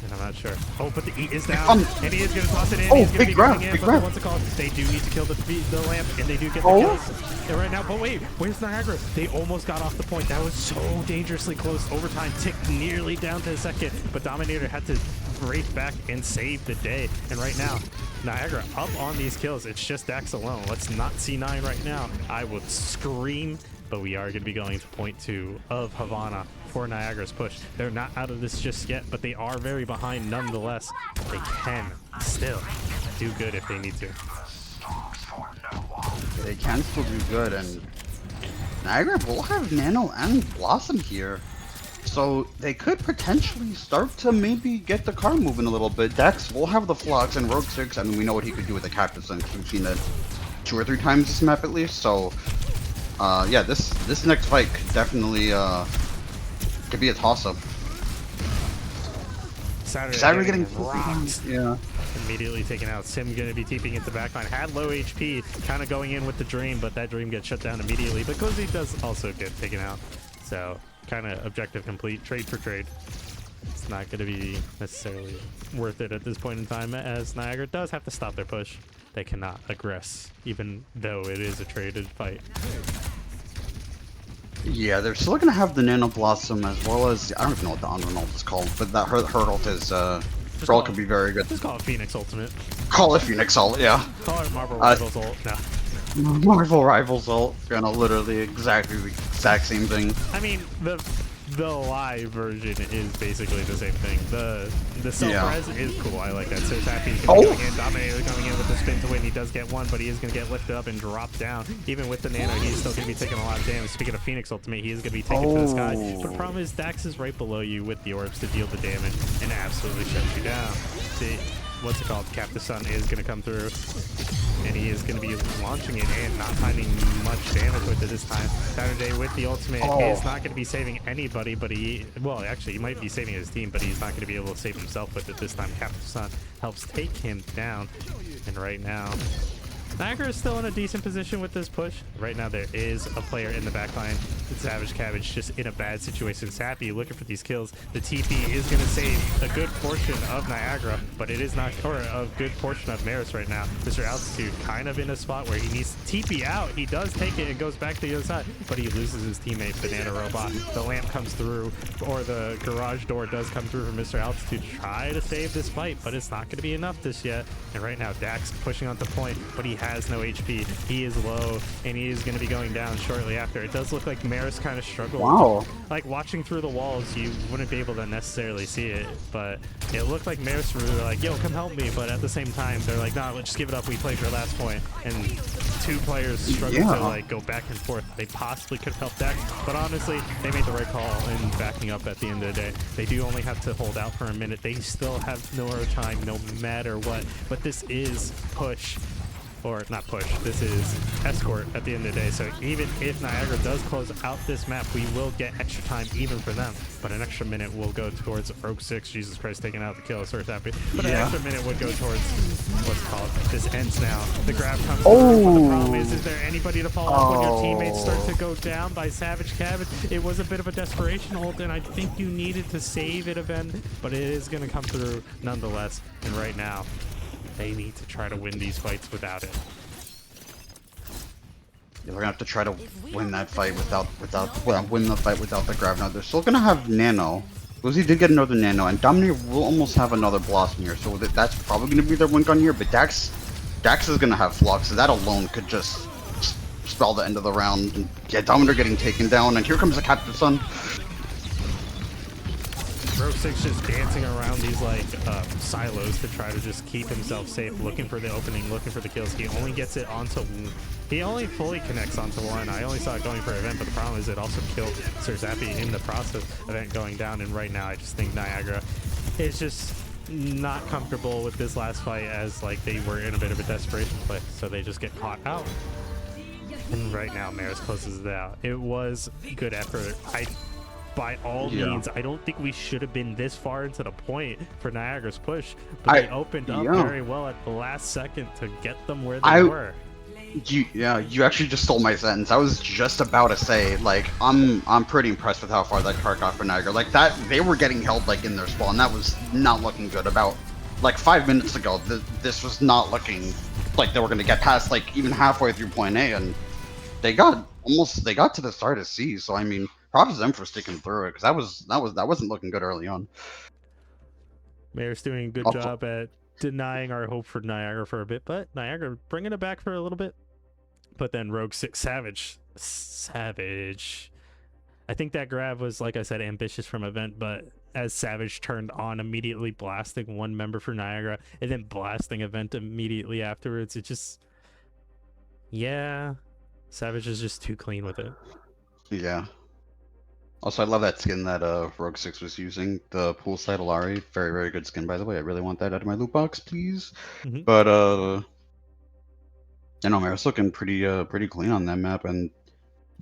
and I'm not sure. Oh, but the E is down, and he is going to toss it in. He's going to be going in, but what's it called? They do need to kill the lamp, and they do get the kills. And right now, but wait, where's Niagara? They almost got off the point. That was so dangerously close. Overtime ticked nearly down to a second, but Dominator had to race back and save the day. And right now, Niagara up on these kills. It's just Dax alone. Let's not C9 right now. I would scream, but we are going to be going to point 2 of Havana for Niagara's push. They're not out of this just yet, but they are very behind nonetheless. They can still do good if they need to. They can still do good, and Niagara will have Nano and Blossom here. So they could potentially start to maybe get the car moving a little bit. Dex will have the Flux and Rogue 6. I mean, we know what he could do with the Cactus, and we've seen it 2 or 3 times this map at least. So, yeah, this next fight could definitely could be a toss-up. Saturday getting getting rocked. Yeah. Immediately taken out. Sim going to be TPing into the backline. Had low HP, kind of going in with the Dream, but that Dream gets shut down immediately. But Cozy does also get taken out. So, kind of objective complete. Trade for trade. It's not going to be necessarily worth it at this point in time, as Niagara does have to stop their push. They cannot aggress, even though it is a traded fight. Yeah, they're still gonna have the Nano Blossom as well as I don't even know what the Undern ult is called, but that her ult is Brawl could be very good. Just call it Phoenix Ultimate. Call it Phoenix ult, yeah. Call it Marvel Rivals ult. No. Marvel Rivals ult, literally exactly the exact same thing. I mean, the live version is basically the same thing. The self-res is cool. I like that. So happy coming in, Dominator coming in with the spin to win. He does get one, but he is going to get lifted up and dropped down. Even with the nano, he's still going to be taking a lot of damage. Speaking of Phoenix Ultimate, he is going to be taken to the sky. But the problem is Dax is right below you with the orbs to deal the damage and absolutely shut you down. See, what's it called? Captain Sun is going to come through, and he is going to be launching it and not finding much damage with it this time. Saturday with the ultimate is not going to be saving anybody, but well, actually, he might be saving his team, but he's not going to be able to save himself with it this time. Captain Sun helps take him down, and right now, Niagara is still in a decent position with this push. Right now, there is a player in the backline. It's Savage Cabbage just in a bad situation. Sappy looking for these kills. The TP is going to save a good portion of Niagara, but it is not, or a good portion of Maris right now. Mr. Altitude kind of in a spot where he needs to TP out. He does take it and goes back to the other side, but he loses his teammate, Banana Robot. The lamp comes through, or the garage door does come through for Mr. Altitude to try to save this fight, but it's not going to be enough this yet. And right now, Dax pushing onto point, but he has no HP. He is low, and he is going to be going down shortly after. It does look like Maris kind of struggled. Wow. Like, watching through the walls, you wouldn't be able to necessarily see it, but it looked like Maris were like, yo, come help me, but at the same time, they're like, nah, let's just give it up. We played your last point. And 2 players struggled to, like, go back and forth. They possibly could have helped Dax, but honestly, they made the right call in backing up at the end of the day. They do only have to hold out for a minute. They still have no time, no matter what, but this is push. Or not push, this is escort at the end of the day. So even if Niagara does close out this map, we will get extra time even for them. But an extra minute will go towards Rogue 6, Jesus Christ, taking out the kill, so happy. But an extra minute would go towards what's called, this ends now. The grab comes through, but the problem is there anybody to follow up when your teammates start to go down by Savage Cabbage? It was a bit of a desperation hold, and I think you needed to save it event, but it is going to come through nonetheless. And right now, they need to try to win these fights without it. Yeah, we're gonna have to try to win that fight win the fight without the grab. Now they're still gonna have Nano. Lucy did get another Nano, and Dominator will almost have another Blossom here, so that's probably gonna be their win gun here. But Dax is gonna have Flux, so that alone could just spell the end of the round. And yeah, Dominator getting taken down, and here comes the Captain Sun. Rogue 6 just dancing around these like silos to try to just keep himself safe, looking for the opening, looking for the kills. He only gets it onto, he only fully connects onto one. I only saw it going for event, but the problem is it also killed Sir Zappy in the process, event going down. And right now I just think Niagara is just not comfortable with this last fight, as like they were in a bit of a desperation play, so they just get caught out. And right now Maris closes it out. It was good effort. By all means, I don't think we should have been this far into the point for Niagara's push, but they opened up very well at the last second to get them where they were. You actually just stole my sentence. I was just about to say, like, I'm pretty impressed with how far that car got for Niagara. Like, that, they were getting held, like, in their spawn. That was not looking good. About, like, 5 minutes ago, this was not looking like they were going to get past, like, even halfway through point A, and they got to the start of C, so, I mean, props to them for sticking through it, because that wasn't looking good early on. Mayor's doing a good job at denying our hope for Niagara for a bit, but Niagara bringing it back for a little bit. But then Rogue 6 Savage. I think that grab was, like I said, ambitious from event, but as Savage turned on, immediately blasting one member for Niagara and then blasting event immediately afterwards, it just, yeah, Savage is just too clean with it. Yeah. Also, I love that skin that Rogue 6 was using, the poolside Alari. Very, very good skin, by the way. I really want that out of my loot box, please. Hmm. But you know, Maris looking pretty clean on that map, and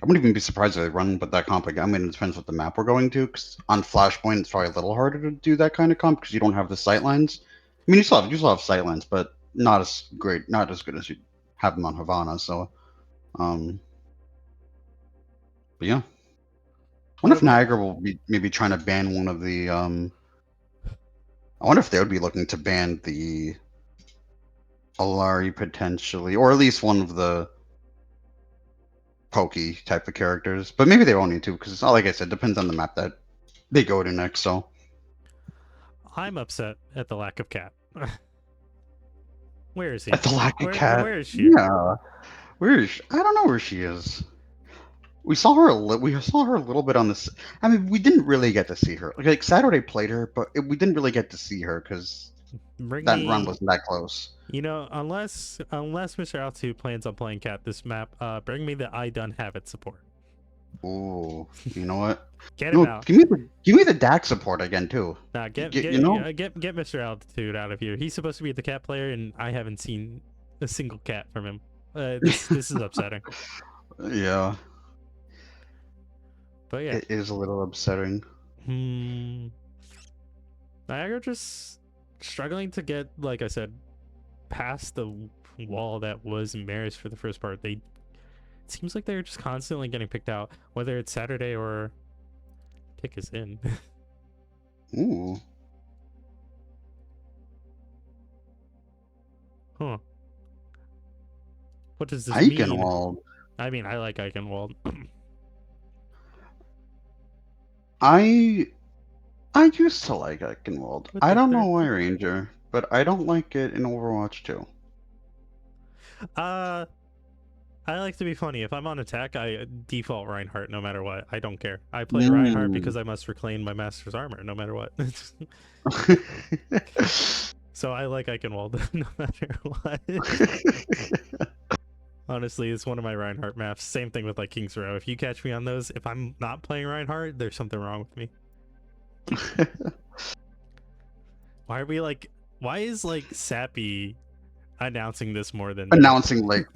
I wouldn't even be surprised if they run with that comp again. I mean, it depends what the map we're going to. Cause on Flashpoint, it's probably a little harder to do that kind of comp because you don't have the sightlines. I mean, you still have sightlines, but not as great, not as good as you have them on Havana. So, um, but yeah, I What wonder if about Niagara will be maybe trying to ban one of the. I wonder if they would be looking to ban the Alari potentially, or at least one of the pokey type of characters. But maybe they won't need to because, like I said, depends on the map that they go to next. So. I'm upset at the lack of cat. Where is he? At the lack of cat. Where is she? Yeah. Where is she? I don't know where she is. We saw her a little bit on this. I mean, we didn't really get to see her. Like Saturday played her, but we didn't really get to see her because Bring that run me, wasn't that close. you know, unless Mr. Altitude plans on playing cat this map, bring me the I done have it support. Ooh, you know what? Get him No, out. give me the DAC support again too. Nah, You know? get Mr. Altitude out of here. He's supposed to be the cat player, and I haven't seen a single cat from him. This is upsetting. Yeah, But yeah, it is a little upsetting. Niagara just struggling to get, like I said, past the wall that was Maris for the first part. It seems like they're just constantly getting picked out, whether it's Saturday or Tick is in. Ooh, Huh. What does this mean? Eichenwald. I mean, I like Eichenwald. I I used to like Eichenwald. With I the don't know third. why, Ranger, but I don't like it in Overwatch 2. Uh, I like to be funny. If I'm on attack, I default Reinhardt no matter what. I don't care. I play Reinhardt Mm. because I must reclaim my master's armor no matter what. So I like Eichenwald no matter what. Honestly, it's one of my Reinhardt maps. Same thing with like King's Row. If you catch me on those, if I'm not playing Reinhardt, there's something wrong with me. Why are we like? Why is like Sappy announcing this more than me? Announcing like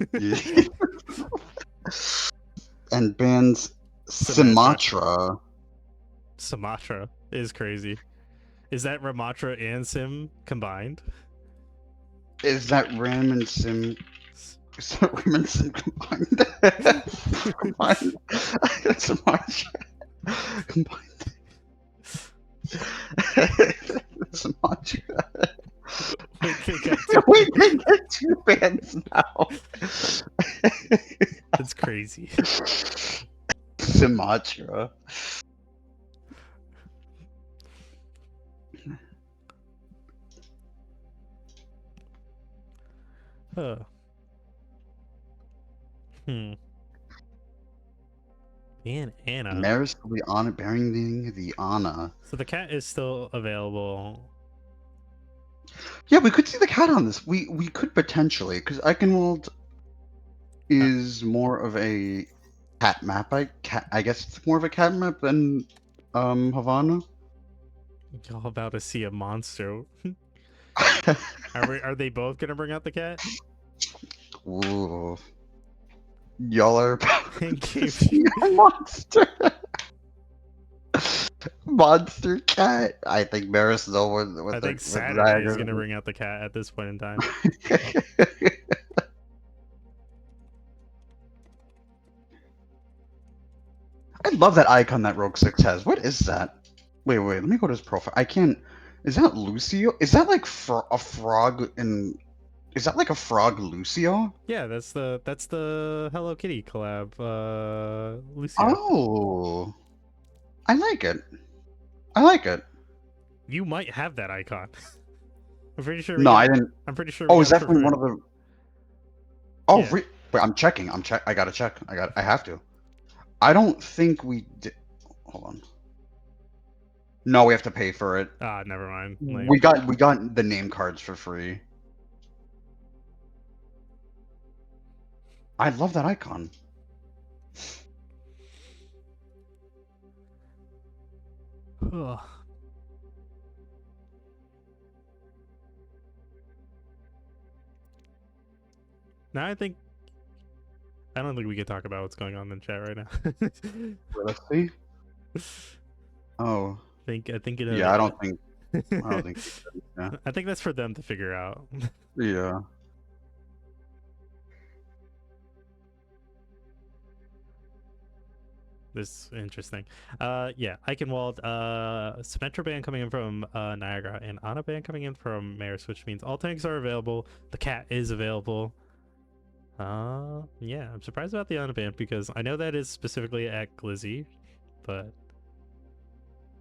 and bans Symmetra. Sumatra. Sumatra is crazy. Is that Ramatra and Sim combined? Is that Ram and Sim? Is that Ram and Sim combined? Combined. Sumatra. Combined. Sumatra. Wait, they got two. Wait, they get two bands now. That's crazy. Sumatra. Huh. Hmm. And Anna. Maris will be on bearing the Anna. So the cat is still available. Yeah, we could see the cat on this. We could potentially, because Eichenwald is more of a cat map. I guess it's more of a cat map than Havana. Y'all about to see a monster. Are they both gonna bring out the cat? Ooh. Y'all are And to keep- see a monster. Monster cat. I think Maris is over with I think with Saturday is Niagara. gonna bring out the cat at this point in time. I love that icon that Rogue 6 has. What is that? Wait, let me go to his profile. I can't. Is that Lucio? Is that like a frog in. Is that like a frog Lucio? Yeah, that's the Hello Kitty collab. Lucio. Oh. I like it. I like it. You might have that icon. I'm pretty sure. No, I didn't. I'm pretty sure. Oh, it's definitely one of the. Oh, Yeah. wait, I'm checking. I gotta check. I have to. I don't think we did. Hold on. No, we have to pay for it. Ah, never mind. Like, We got the name cards for free. I love that icon. Ugh. Now I don't think we can talk about what's going on in chat right now. Let's see. Oh, I think yeah. I don't think. Yeah. I think that's for them to figure out. Yeah. This interesting. Yeah, Eichenwald, Symmetra ban coming in from Niagara, and Ana ban coming in from Marist, which means all tanks are available. The cat is available. Yeah, I'm surprised about the Ana ban because I know that is specifically at Glizzy, but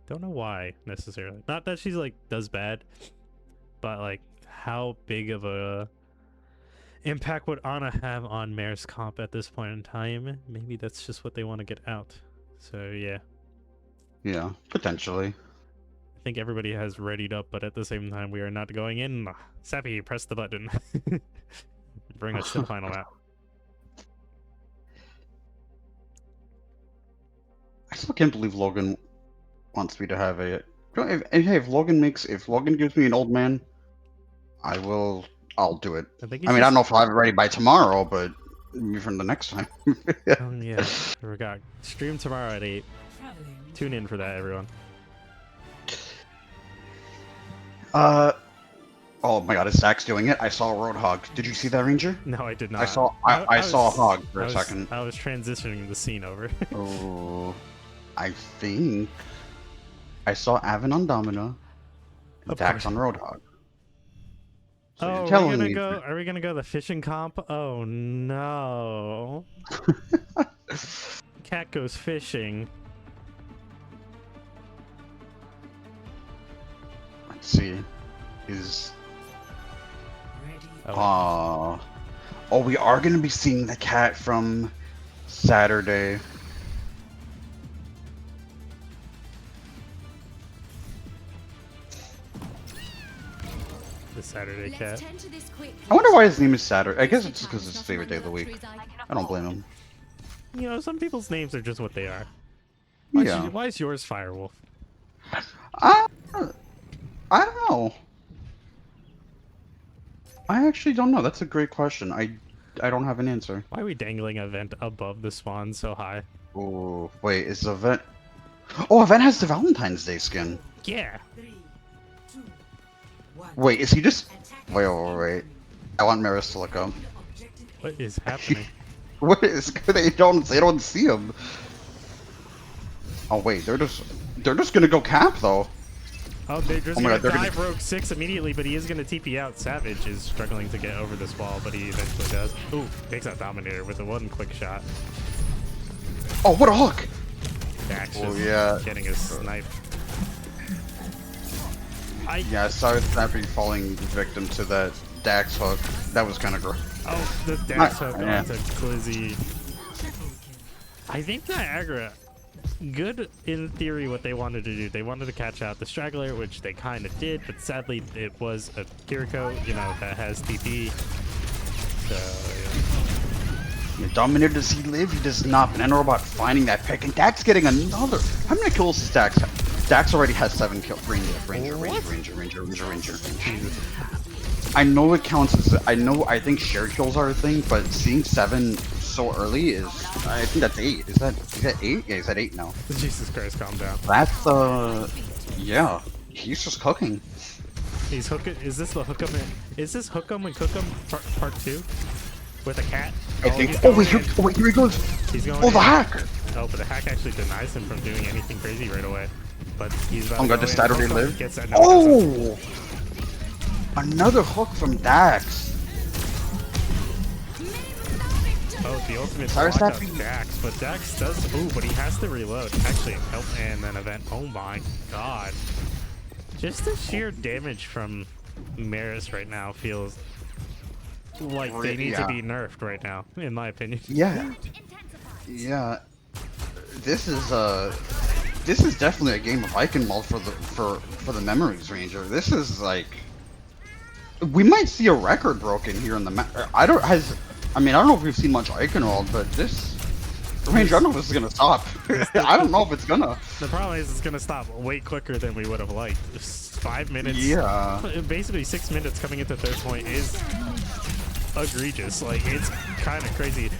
don't know why necessarily. Not that she's like does bad, but like how big of a impact would Ana have on Mare's comp at this point in time? Maybe that's just what they want to get out. So yeah, Yeah. Potentially. I think everybody has readied up, but at the same time, we are not going in. Sappy, press the button. Bring us to the final map. I still can't believe Logan wants me to have a. If Logan gives me an old man, I'll do it. I mean, I don't know if I'll have it ready by tomorrow, but maybe from the next time. Oh yeah, we got stream tomorrow at 8. Tune in for that, everyone. Oh my God, is Zach's doing it? I saw a Roadhog. Did you see that, Ranger? No, I did not. I saw a hog for a second. I was transitioning the scene over. Oh, I think I saw Avon on Domina, and Dax on Roadhog. So oh, are we gonna go the fishing comp? Oh no. Cat goes fishing. Let's see. Oh, we are gonna be seeing the cat from Saturday. The Saturday cat. I wonder why his name is Saturday. I guess it's just because it's his favorite day of the week. I don't blame him. You know, some people's names are just what they are. Yeah. Why is yours Firewolf? I don't know. I actually don't know. That's a great question. I don't have an answer. Why are we dangling Event above the spawn so high? Oh, wait, is Event... Oh, Event has the Valentine's Day skin. Yeah. Wait, is he just... Wait. I want Maris to look up. What is happening? What is... They don't see him. Oh, wait, they're just gonna go cap, though. Oh, they're just gonna dive Rogue 6 immediately, but he is gonna TP out. Savage is struggling to get over this wall, but he eventually does. Ooh, takes out Dominator with a one quick shot. Oh, what a hook! Dax yeah. Getting his snipe. Yeah, I saw Snappy falling victim to that Dax hook. That was kind of gross. Oh, the Dax hook onto Glizzy. I think Niagara... Good in theory what they wanted to do. They wanted to catch out the straggler, which they kind of did, but sadly it was a Kiriko, you know, that has TP. So, yeah. Dominator, does he live? He does not. Banana Robot finding that pick, and Dax getting another. How many kills does Dax have? Dax already has 7 kills. Ranger. I know it counts as... I think shared kills are a thing, but seeing 7 so early is... I think that's 8. Is that 8? Yeah, he's at 8 now. Jesus Christ, calm down. That's, yeah. He's just cooking. He's hooking... Is this the Hookem... Is this Hookem and Cookem part 2? With a cat? I think... Oh, wait, here he goes! He's going the hack! Oh, but the hack actually denies him from doing anything crazy right away. But he's about to go decide where he live? Oh! Another hook from Dax. Oh, the ultimate block of Dax, but Dax does... Ooh, but he has to reload. Actually, help and then Event. Oh my god. Just the sheer damage from Maris right now feels like they need to be nerfed right now, in my opinion. Yeah. Yeah. This is definitely a game of Eichenwald for the Memories Ranger. This is like... We might see a record broken here in the map. I don't know if we've seen much Eichenwald, but this Ranger, I don't know if this is gonna stop. I don't know if it's gonna. The problem is it's gonna stop way quicker than we would have liked. Just 5 minutes. Yeah. Basically 6 minutes coming into third point is egregious. Like, it's kind of crazy.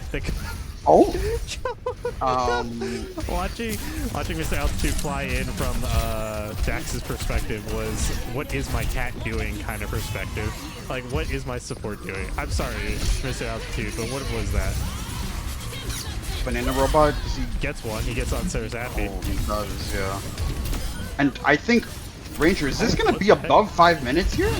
Oh. Watching Mr. Altitude fly in from Dax's perspective was, what is my cat doing kind of perspective. Like, what is my support doing? I'm sorry, Mr. Altitude, but what was that? Banana robot. He gets one. He gets on Sarah's happy. Oh, he does, yeah. And I think, Ranger, is this gonna be above 5 minutes here?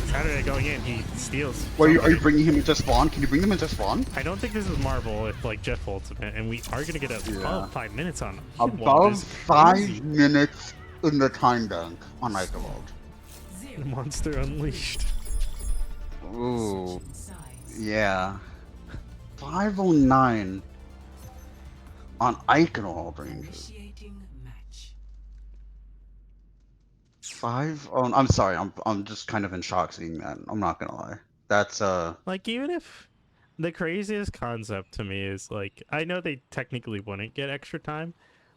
Saturday going in, he steals. Are you bringing him into spawn? Can you bring them into spawn? I don't think this is Marvel if like Jeff ultimate, and we are gonna get above 5 minutes on above 5 minutes in the time bank on Eichwald. Monster Unleashed. Ooh, yeah. 509 on Eichenwald Rangers. 5. Oh, I'm sorry. I'm just kind of in shock seeing that. I'm not gonna lie. That's like, even if the craziest concept to me is like, I know they technically wouldn't get extra time,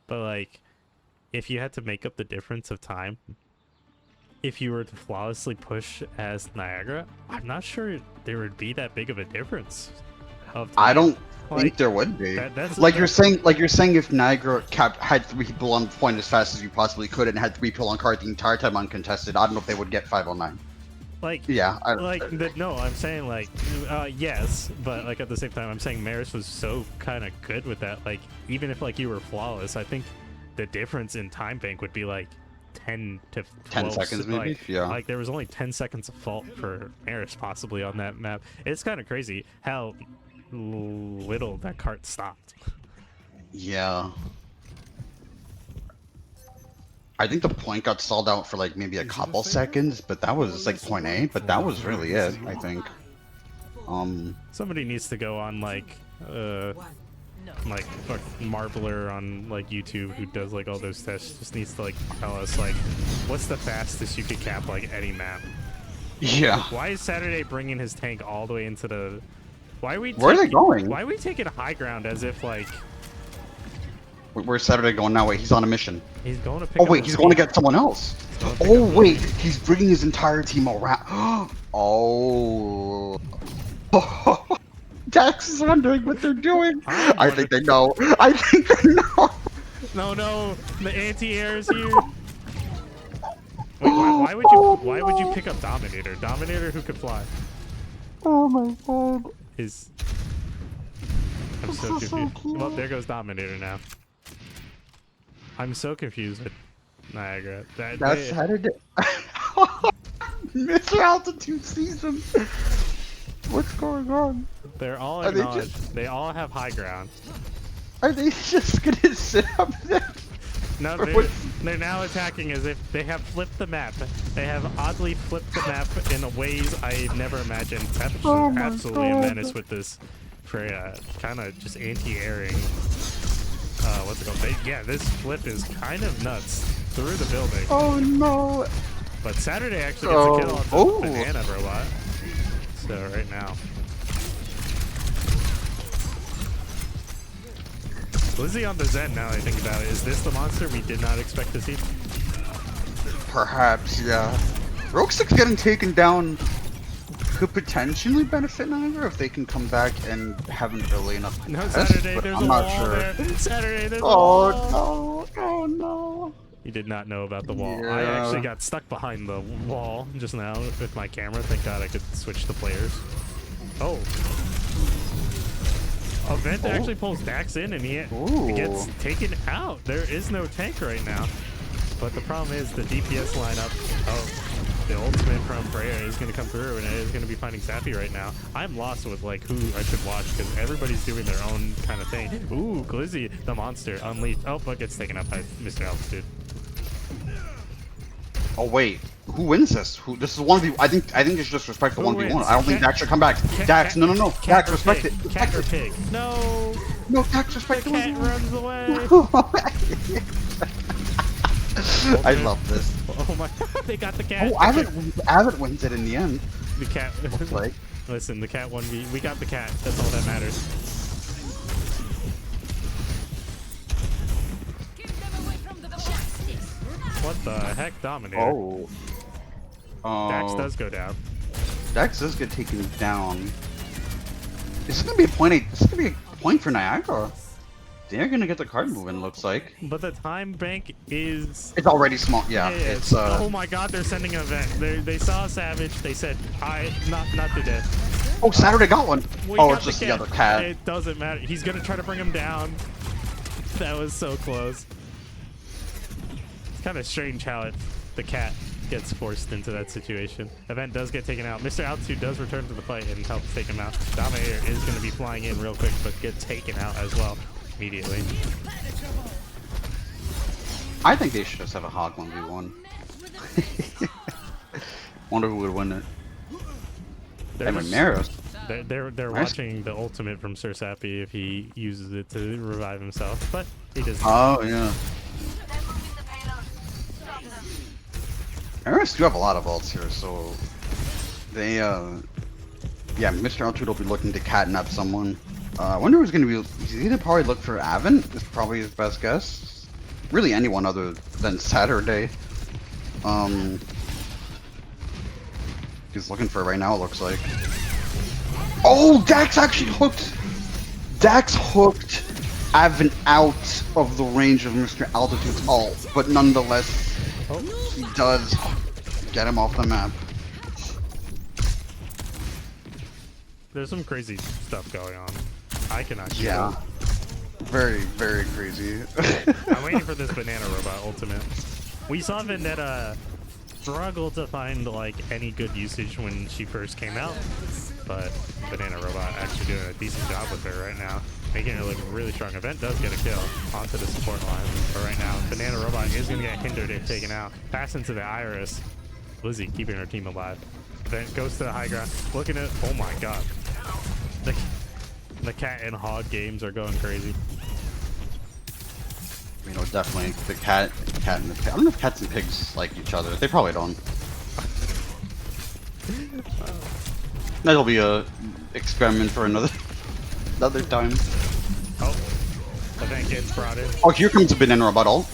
but like, if you had to make up the difference of time, if you were to flawlessly push as Niagara, I'm not sure there would be that big of a difference. I don't think there would be. You're saying if Niagara had 3 people on point as fast as you possibly could and had 3 people on card the entire time uncontested, I don't know if they would get 509. Like, yeah, no, I'm saying like, yes, but like at the same time, I'm saying Marist was so kind of good with that. Like, even if like you were flawless, I think the difference in time bank would be like 10 to 12 seconds, maybe. Like, yeah. Like there was only 10 seconds of fault for Marist possibly on that map. It's kind of crazy how little that cart stopped. Yeah. I think the point got stalled out for like maybe a couple seconds, but that was like point A, but that was really it, I think. Somebody needs to go on like Marbler on like YouTube who does like all those tests, just needs to like tell us like what's the fastest you could cap like any map. Yeah. Why is Saturday bringing his tank all the way into the... Where are they going? Why are we taking high ground as if like... Where's Saturday going now? Wait, he's on a mission. He's going to pick Oh wait, he's going to get someone else. Oh wait, he's bringing his entire team around. Oh. Dax is wondering what they're doing. I think they know. I think they know. No, the anti-air is here. Wait, why would you pick up Dominator? Dominator who could fly? Oh my god. I'm so confused. So well, there goes Dominator now. I'm so confused with Niagara. That's Saturday. Mr. Altitude season. What's going on? They're all acknowledged. They all have high ground. Are they just gonna sit up there? No, they're now attacking as if they have flipped the map. They have oddly flipped the map in ways I never imagined. Absolutely a menace with this Freya. Kind of just anti-airing. What's it called? Yeah, this flip is kind of nuts through the building. Oh no! But Saturday actually gets a kill on the banana robot. So right now. Lizzie on the Zen, now I think about it. Is this the monster we did not expect to see? Perhaps, yeah. Rogue 6 getting taken down could potentially benefit Niagara if they can come back and have an early enough No, test, Saturday, there's a wall there. Saturday, there's a wall. No. Oh no. You did not know about the wall. Yeah. I actually got stuck behind the wall just now with my camera. Thank God I could switch the players. Oh. Vent actually pulls Dax in and he gets taken out. There is no tank right now. But the problem is the DPS lineup of the ultimate from Freya is going to come through and it is going to be finding Sappy right now. I'm lost with like who I should watch because everybody's doing their own kind of thing. Ooh, Glizzy, the monster, unleashed. Oh, but gets taken up by Mr. Altitude. Oh wait, who wins this? This is one of you. I think it's just respect for 1v1. I don't think Dax should come back. Dax, no. Dax, respect it. Cat or pig? No. No, Dax, respect the cat runs away. I love this. Oh my! They got the cat. Oh, Avid wins it in the end. The cat. Like. Listen, the cat 1v. We got the cat. That's all that matters. the heck, Dominator? Oh. Dax does go down. Dax does get taken down. This is gonna be a point. This is gonna be a point for Niagara. They're gonna get the card moving. Looks like. But the time bank is. It's already small. Yeah. It's Oh my God! They're sending an event. They saw a Savage. They said, not today." Oh, Saturday got one. Oh, got it's just the cat. other cat. It doesn't matter. He's gonna try to bring him down. That was so close. It's kind of strange how the cat gets forced into that situation. Event does get taken out. Mr. Altitude does return to the fight and helps take him out. Dominator is going to be flying in real quick, but get taken out as well immediately. I think they should just have a hog 1v1. Wonder who would win it. They're I mean, Marist. They're watching the ultimate from Sir Sappy if he uses it to revive himself, but he doesn't. Oh yeah. Marist do have a lot of ults here, so they yeah, Mr. Altitude will be looking to catnap someone. I wonder who's gonna be. He's gonna probably look for Avon. Is probably his best guess. Really, anyone other than Saturday. He's looking for it right now. It looks like. Oh, Dax actually hooked. Dax hooked Avon out of the range of Mr. Altitude's ult, but nonetheless, he does get him off the map. There's some crazy stuff going on. I cannot keep Yeah. up. Very, very crazy. I'm waiting for this banana robot ultimate. We saw Vendetta struggle to find like any good usage when she first came out, but banana robot actually doing a decent job with her right now, making her look really strong. Event does get a kill onto the support line, but right now banana robot is going to get hindered and taken out. Pass into the Iris. Lizzie keeping her team alive. Event goes to the high ground, looking at. Oh my God. The cat and hog games are going crazy. You know, definitely the cat and the pig. I don't know if cats and pigs like each other. They probably don't. That'll be a experiment for another time. Oh, event gets brought in. Oh, here comes a banana rebuttal.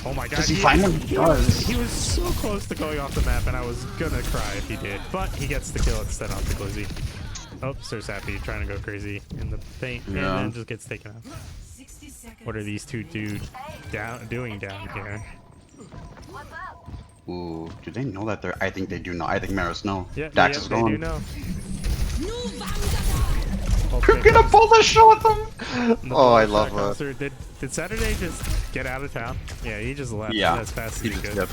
Oh my God. Does he find him? He does. He was so close to going off the map, and I was gonna cry if he did. But he gets the kill instead off the Glizzy. Oh, Sir Sappy trying to go crazy in the paint, and then just gets taken out. What are these two dudes doing down here? Ooh, do they know that they're? I think they do know. I think Maris know. Yeah, Dax is they going. do know. You're gonna pull the shot with them. Oh, I love that. Did Saturday just get out of town? Yeah, he just left as fast as he just could. dipped.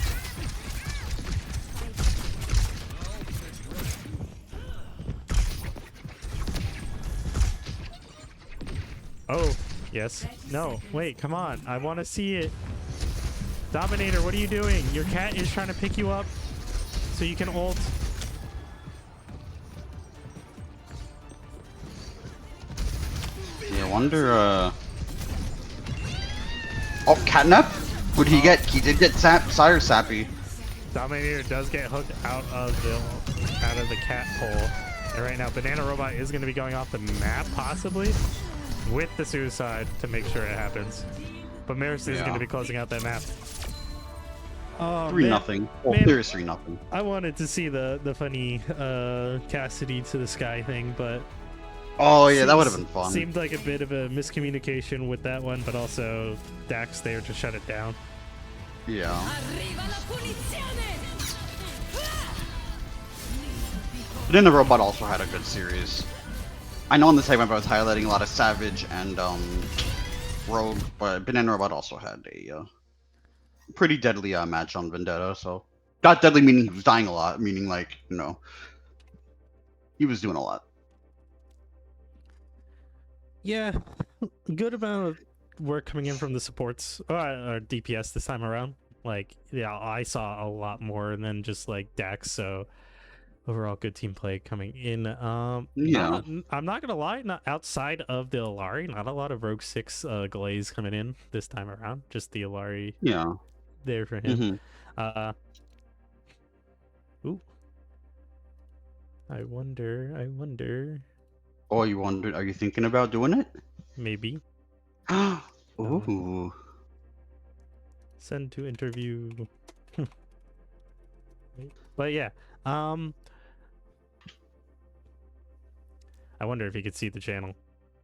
Oh, yes. No, wait, come on. I want to see it. Dominator, what are you doing? Your cat is trying to pick you up so you can ult. Yeah, I wonder, Oh, catnap? What'd he get? He did get Sire Sappy. Dominator does get hooked out of the cat hole. And right now, Banana Robot is going to be going off the map, possibly, with the suicide to make sure it happens. But Marist is going to be closing out that map. Oh, 3-0. Well, man, there's 3-0. I wanted to see the funny Cassidy to the sky thing, but oh yeah, that would have been fun. Seemed like a bit of a miscommunication with that one, but also Dax there to shut it down. Yeah. But then the robot also had a good series. I know in the segment I was highlighting a lot of Savage and Rogue, but Banana Robot also had a pretty deadly match on Vendetta. So not deadly meaning he was dying a lot, meaning like, you know, he was doing a lot. Yeah, good amount of work coming in from the supports or DPS this time around. Like, yeah, I saw a lot more than just like Dax. So overall, good team play coming in. Yeah, I'm not gonna lie, not outside of the Alari, not a lot of Rogue 6 Glaze coming in this time around. Just the Alari. Yeah. There for him. Ooh. I wonder. Oh, you wondered? Are you thinking about doing it? Maybe. Ooh. Send to interview. But yeah, I wonder if you could see the channel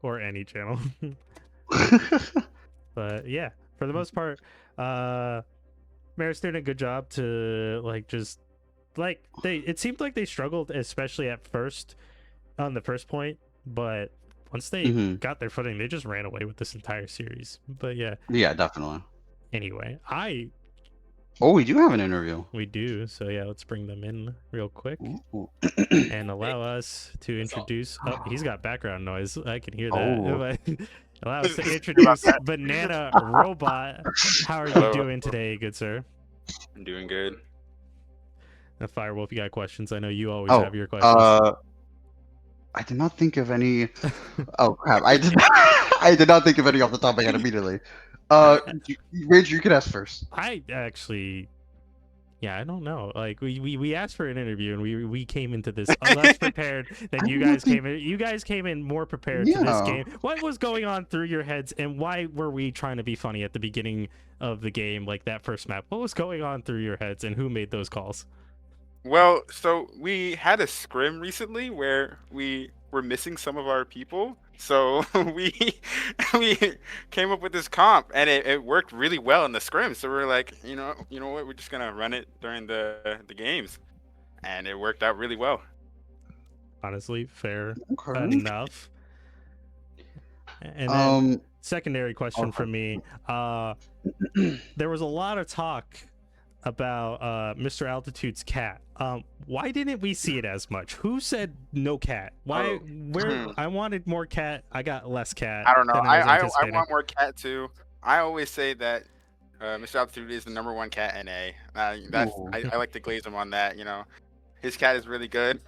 or any channel. But yeah, for the most part, Maris doing a good job to like just like it seemed like they struggled, especially at first on the first point, but once they Hmm. got their footing, they just ran away with this entire series. But yeah, Yeah, definitely. anyway, Oh, we do have an interview. we do. So yeah, let's bring them in real quick Ooh. and allow us to introduce. Oh, he's got background noise. I can hear Oh. that. Allow us to About introduce that. Banana Robot. How are you Hello. doing today, good sir? I'm doing good. Firewolf, you got questions? I know you always Oh, have your questions. I did not think of any. Oh crap! I did. I did not think of any off the top of my head immediately. Ranger, you can ask first. I actually, yeah, I don't know. Like we asked for an interview and we came into this less prepared than I you did not guys think- came in. You guys came in more prepared to this Yeah. game. What was going on through your heads and why were we trying to be funny at the beginning of the game, like that first map? What was going on through your heads and who made those calls? Well, so we had a scrim recently where we were missing some of our people. So we we came up with this comp and it worked really well in the scrim. So we're like, you know what, we're just gonna run it during the games. And it worked out really well. Honestly, fair Okay. enough. And then secondary question okay. from me. There was a lot of talk about Mr. Altitude's cat. Why didn't we see it as much? Who said no cat? Why? Where? I wanted more cat. I got less cat. I don't know. Than I was I anticipating. want more cat too. I always say that Mr. Altitude is the #1 cat NA. Ooh. I like to glaze him on that. You know, his cat is really good.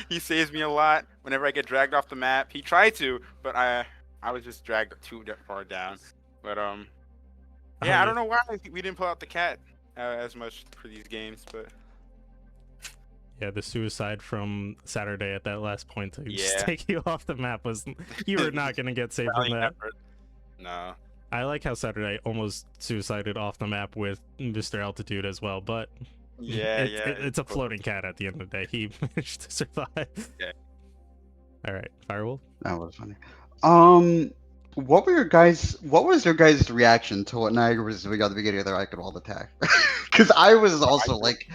He saves me a lot whenever I get dragged off the map. He tried to, but I was just dragged too far down. But yeah, I don't know why we didn't pull out the cat as much for these games, but Yeah, the suicide from Saturday at that last point to just Yeah. take you off the map was you were not gonna get saved from that. No. I like how Saturday almost suicided off the map with Mr. Altitude as well, but Yeah, it's a floating cat at the end of the day. He managed to survive. Yeah. All right, Firewolf. That was funny. What was your guys' reaction to what Niagara was doing at the beginning of their Icon attack? Because I was also like,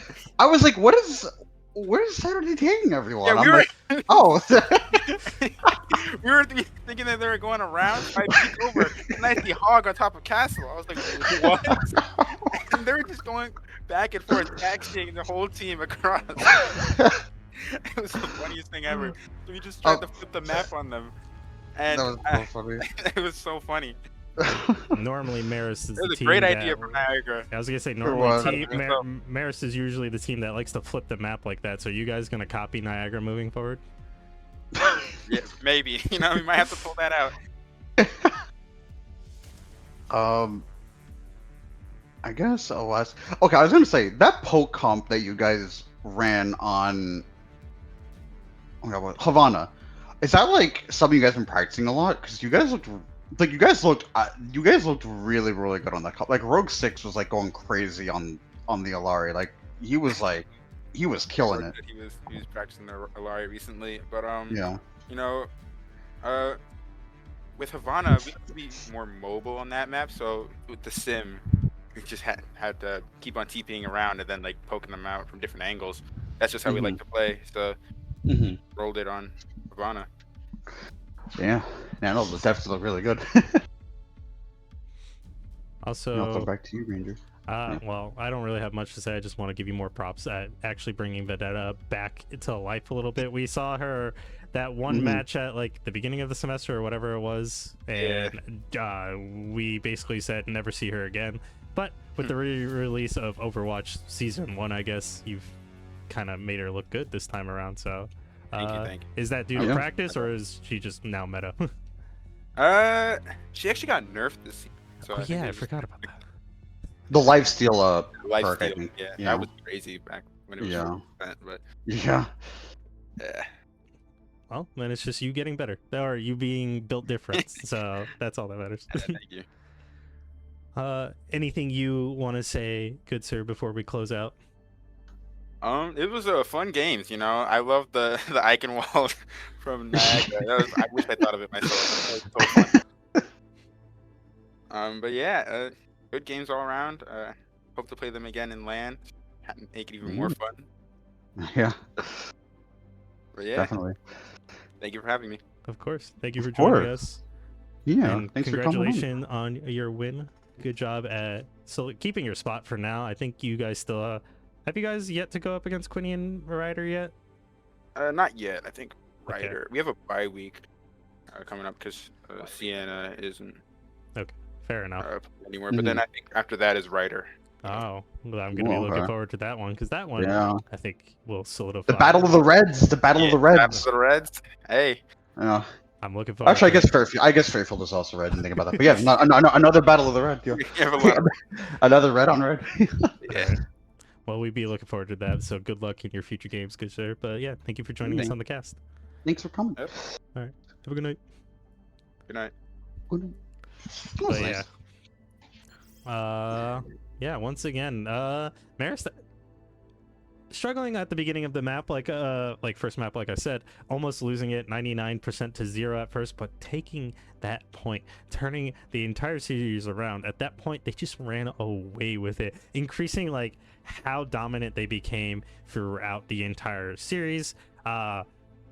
where's Saturday taking everyone? Yeah, I'm like, oh. we were thinking that they were going around. I peek over, and I see Hog on top of Castle. I was like, what? And they were just going back and forth, taxiing the whole team across. It was the funniest thing ever. So we just tried to flip the map on them. And That was so funny. it was so funny. Normally, Maris is It was the a team great that, idea from Niagara. I was gonna say was. normally Maris is usually the team that likes to flip the map like that. So you guys gonna copy Niagara moving forward? Yeah, maybe. You know, we might have to pull that out. I guess OS. Okay, I was gonna say that poke comp that you guys ran on. Oh my God, what? Havana. Is that like something you guys been practicing a lot? Because you guys looked really really good on that comp. Like Rogue 6 was like going crazy on the Alari. Like he was killing it. He was practicing the Alari recently, but Yeah. you know, with Havana, we have to be more mobile on that map. So with the sim, we just had to keep on TPing around and then like poking them out from different angles. That's just how we like to play. So rolled it on Havana. Yeah. Yeah, no, the defs look really good. Also, I'll come back to you, Ranger. well, I don't really have much to say. I just want to give you more props at actually bringing Vedetta back to life a little bit. We saw her that one match at like the beginning of the semester or whatever it was, and we basically said never see her again. But with the re-release of Overwatch Season 1, I guess you've kind of made her look good this time around. So, Thank you. is that due to practice or is she just now meta? She actually got nerfed this season. So Oh yeah, I forgot about that. The lifesteal Life perk, I steal. think. Yeah, Yeah. that was crazy back when it was Yeah. 100%, but Yeah. yeah. Well, then it's just you getting better, or you being built different. So that's all that matters. Thank you. Anything you want to say, good sir, before we close out? It was fun games. You know, I love the the icon wall from Niagara. I wish I thought of it myself. That was so fun. But yeah, good games all around. Hope to play them again in LAN. Make it even more Mm, fun. yeah, But yeah, definitely. thank you for having me. Of course. Thank you for Of joining course. us. Yeah, And thanks for coming on. congratulations on your win. Good job at keeping your spot for now. I think you guys still have you guys yet to go up against Quinny and Ryder yet? Not yet. I think Okay. Ryder. We have a bye week coming up because Sienna isn't Okay, fair enough. anymore. But then I think after that is Ryder. Oh, well, I'm gonna be Ooh, looking okay. forward to that one because that one Yeah. I think will solidify. The Battle of the Reds. The Battle of the Battle Reds. of the Reds. Hey, Yeah. I'm looking forward. Actually, to it. I guess Fairfield is also red. And think about that. But yeah, another Battle of the Red. Yeah. we have a lot of Another red on red. yeah. Alright. Well, we'd be looking forward to that. So good luck in your future games, good sir. But yeah, thank you for joining us on the cast. Thanks for coming. Yep. Have a good night. Good night. Good night. That was But nice. yeah, once again, Marist struggling at the beginning of the map, like first map, like I said, almost losing it 99% to 0 at first, but taking that point, turning the entire series around. At that point, they just ran away with it, increasing like how dominant they became throughout the entire series.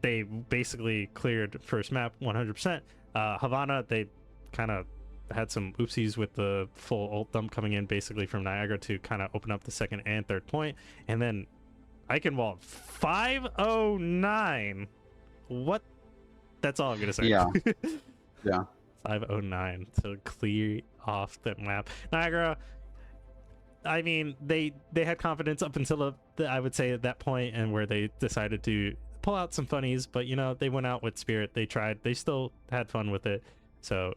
They basically cleared first map 100%. Havana, they kind of had some oopsies with the full ult dump coming in basically from Niagara to kind of open up the second and third point, and then Eichenwald 509. What? That's all I'm gonna say. Yeah. Yeah. 509 to clear off the map. Niagara, I mean, they had confidence up until I would say at that point, and where they decided to pull out some funnies, but you know, they went out with spirit. They tried. They still had fun with it. So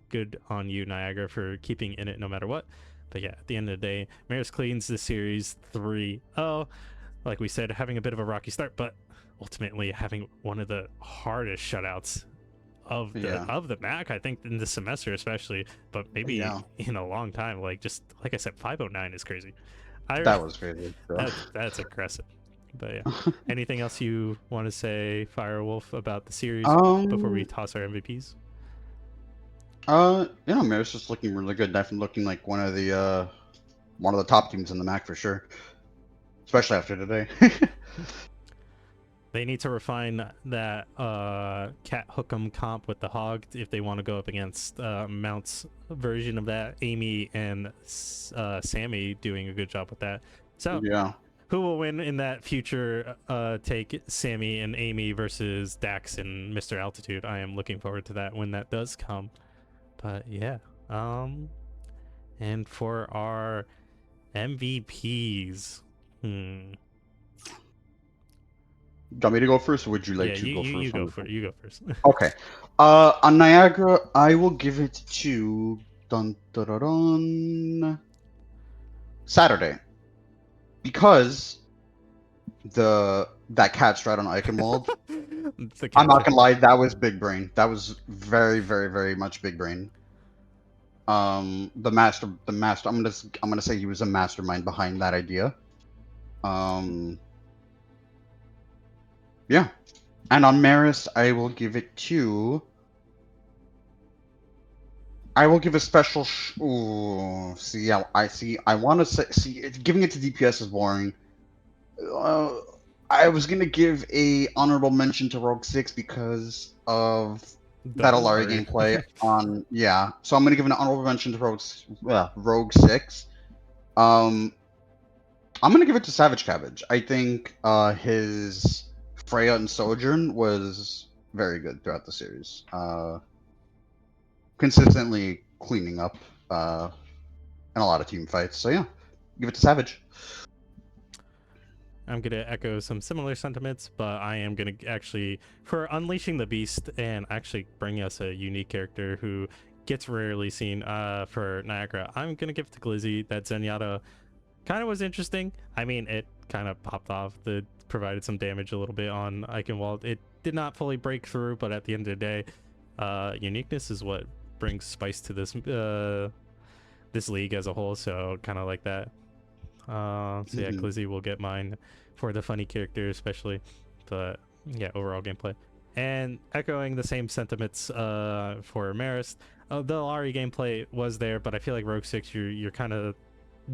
good on you, Niagara, for keeping in it no matter what. But yeah, at the end of the day, Marist cleans the series 3-0. Like we said, having a bit of a rocky start, but ultimately having one of the hardest shutouts of the MAC, I think, in this semester especially, but maybe in a long time. Like, just like I said, 509 is crazy. That was crazy. That's aggressive. But yeah, anything else you want to say, Firewolf, about the series before we toss our MVPs? Maris just looking really good. Definitely looking like one of the top teams in the MAC for sure. Especially after today. They need to refine that Cat Hook'em comp with the Hog if they want to go up against Mount's version of that. Amy and Sammy doing a good job with that. So yeah. Who will win in that future take, Sammy and Amy versus Dax and Mr. Altitude? I am looking forward to that when that does come. But yeah, and for our MVPs, Do you want me to go first, or would you like to go first? You go first. Okay. On Niagara, I will give it to Saturday, because that cat strat on Eichenwald. I'm not gonna lie, that was big brain. That was very, very, very much big brain. The master. I'm gonna say he was a mastermind behind that idea. Yeah. And on Marist, I will give it to. I will give a special. Ooh, see, yeah, I see. I want to see. Giving it to DPS is boring. I was gonna give a honorable mention to Rogue 6 because of that Alari gameplay on. Yeah, so I'm gonna give an honorable mention to Rogue 6. I'm gonna give it to Savage Cabbage. I think his Freya and Sojourn was very good throughout the series. Consistently cleaning up in a lot of team fights. So yeah, give it to Savage. I'm going to echo some similar sentiments, but I am going to actually, for unleashing the beast and actually bring us a unique character who gets rarely seen for Niagara, I'm going to give it to Glizzy. That Zenyatta kind of was interesting. I mean, it kind of popped off. It provided some damage a little bit on Eichenwald. It did not fully break through, but at the end of the day, uniqueness is what brings spice to this this league as a whole. So kind of like that. So yeah, Glizzy will get mine for the funny character especially, but yeah, overall gameplay. And echoing the same sentiments for Marist, the Lari gameplay was there, but I feel like Rogue 6, you're kind of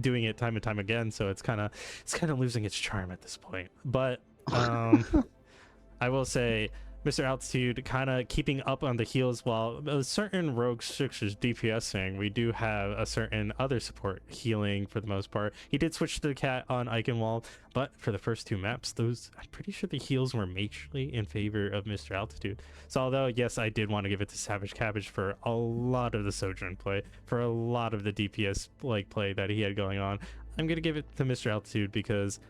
doing it time and time again, so it's kind of losing its charm at this point. But I will say, Mr. Altitude kind of keeping up on the heals, while a certain Rogue 6 is DPSing, we do have a certain other support healing for the most part. He did switch to the cat on Eichenwald, but for the first 2 maps, those, I'm pretty sure the heals were majorly in favor of Mr. Altitude. So although, yes, I did want to give it to Savage Cabbage for a lot of the Sojourn play, for a lot of the DPS like play that he had going on, I'm going to give it to Mr. Altitude because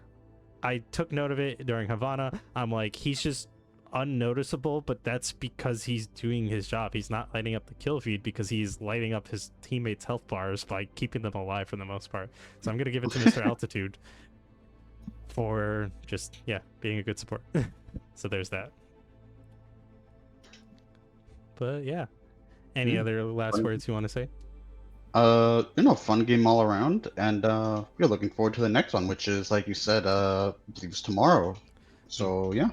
I took note of it during Havana. I'm like, he's just unnoticeable, but that's because he's doing his job. He's not lighting up the kill feed because he's lighting up his teammates' health bars by keeping them alive for the most part. So I'm gonna give it to Mr. Altitude for just, yeah, being a good support. So there's that. But yeah, any other last words you want to say? Fun game all around, and we're looking forward to the next one, which is, like you said, I believe it's tomorrow. So yeah.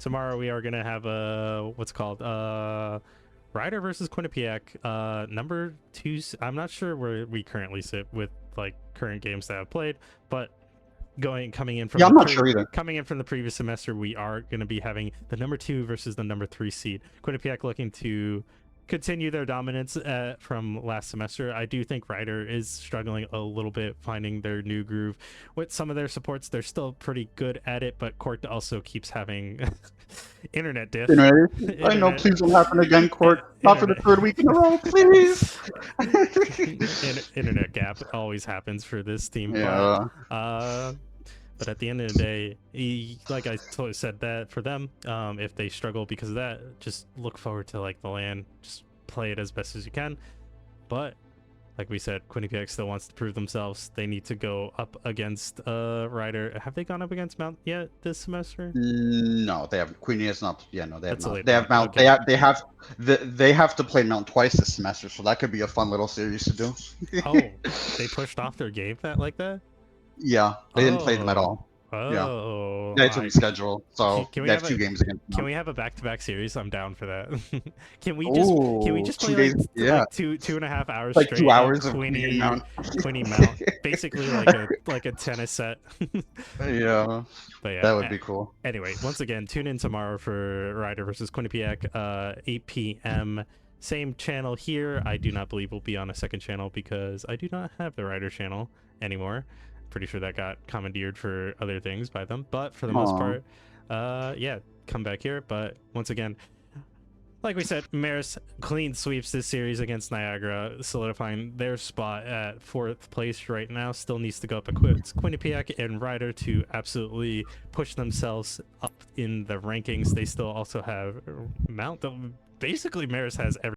Tomorrow we are gonna have a what's called Ryder versus Quinnipiac, number 2. I'm not sure where we currently sit with like current games that I've played, but coming in from I'm not sure either. Coming in from the previous semester, we are going to be having the number 2 versus the number 3 seed. Quinnipiac looking to continue their dominance from last semester. I do think Ryder is struggling a little bit finding their new groove with some of their supports. They're still pretty good at it, but Court also keeps having internet diff. I know, please don't happen again, Court. Not for the 3rd week in a row, please. Internet gap always happens for this team. Yeah. But at the end of the day, like I said that for them, if they struggle because of that, just look forward to like the LAN, just play it as best as you can. But like we said, Quinnipiac still wants to prove themselves. They need to go up against Ryder. Have they gone up against Mount yet this semester? No, they haven't. Queenie has not. Yeah, no, they have not. They have Mount. Okay. They have to play Mount twice this semester, so that could be a fun little series to do. Oh, they pushed off their game like that? Yeah, they didn't play them at all. Oh, Yeah, it's on the schedule, so Can we they have have 2 games against them. Can we have a back-to-back series? I'm down for that. Can we just 2 play days? like, Yeah, like 2.5 hours like straight 2 hours of of Queenie Mount. Mount, basically like a tennis set. Yeah, But yeah, that would be cool. Anyway, once again, tune in tomorrow for Ryder versus Quinnipiac, 8 p.m. Same channel here. I do not believe we'll be on a second channel because I do not have the Ryder channel anymore. Pretty sure that got commandeered for other things by them, but for the most part, yeah, come back here. But once again, like we said, Marist clean sweeps this series against Niagara, solidifying their spot at 4th place right now. Still needs to go up a Quinnipiac and Ryder to absolutely push themselves up in the rankings. They still also have Mount. Basically, Marist has every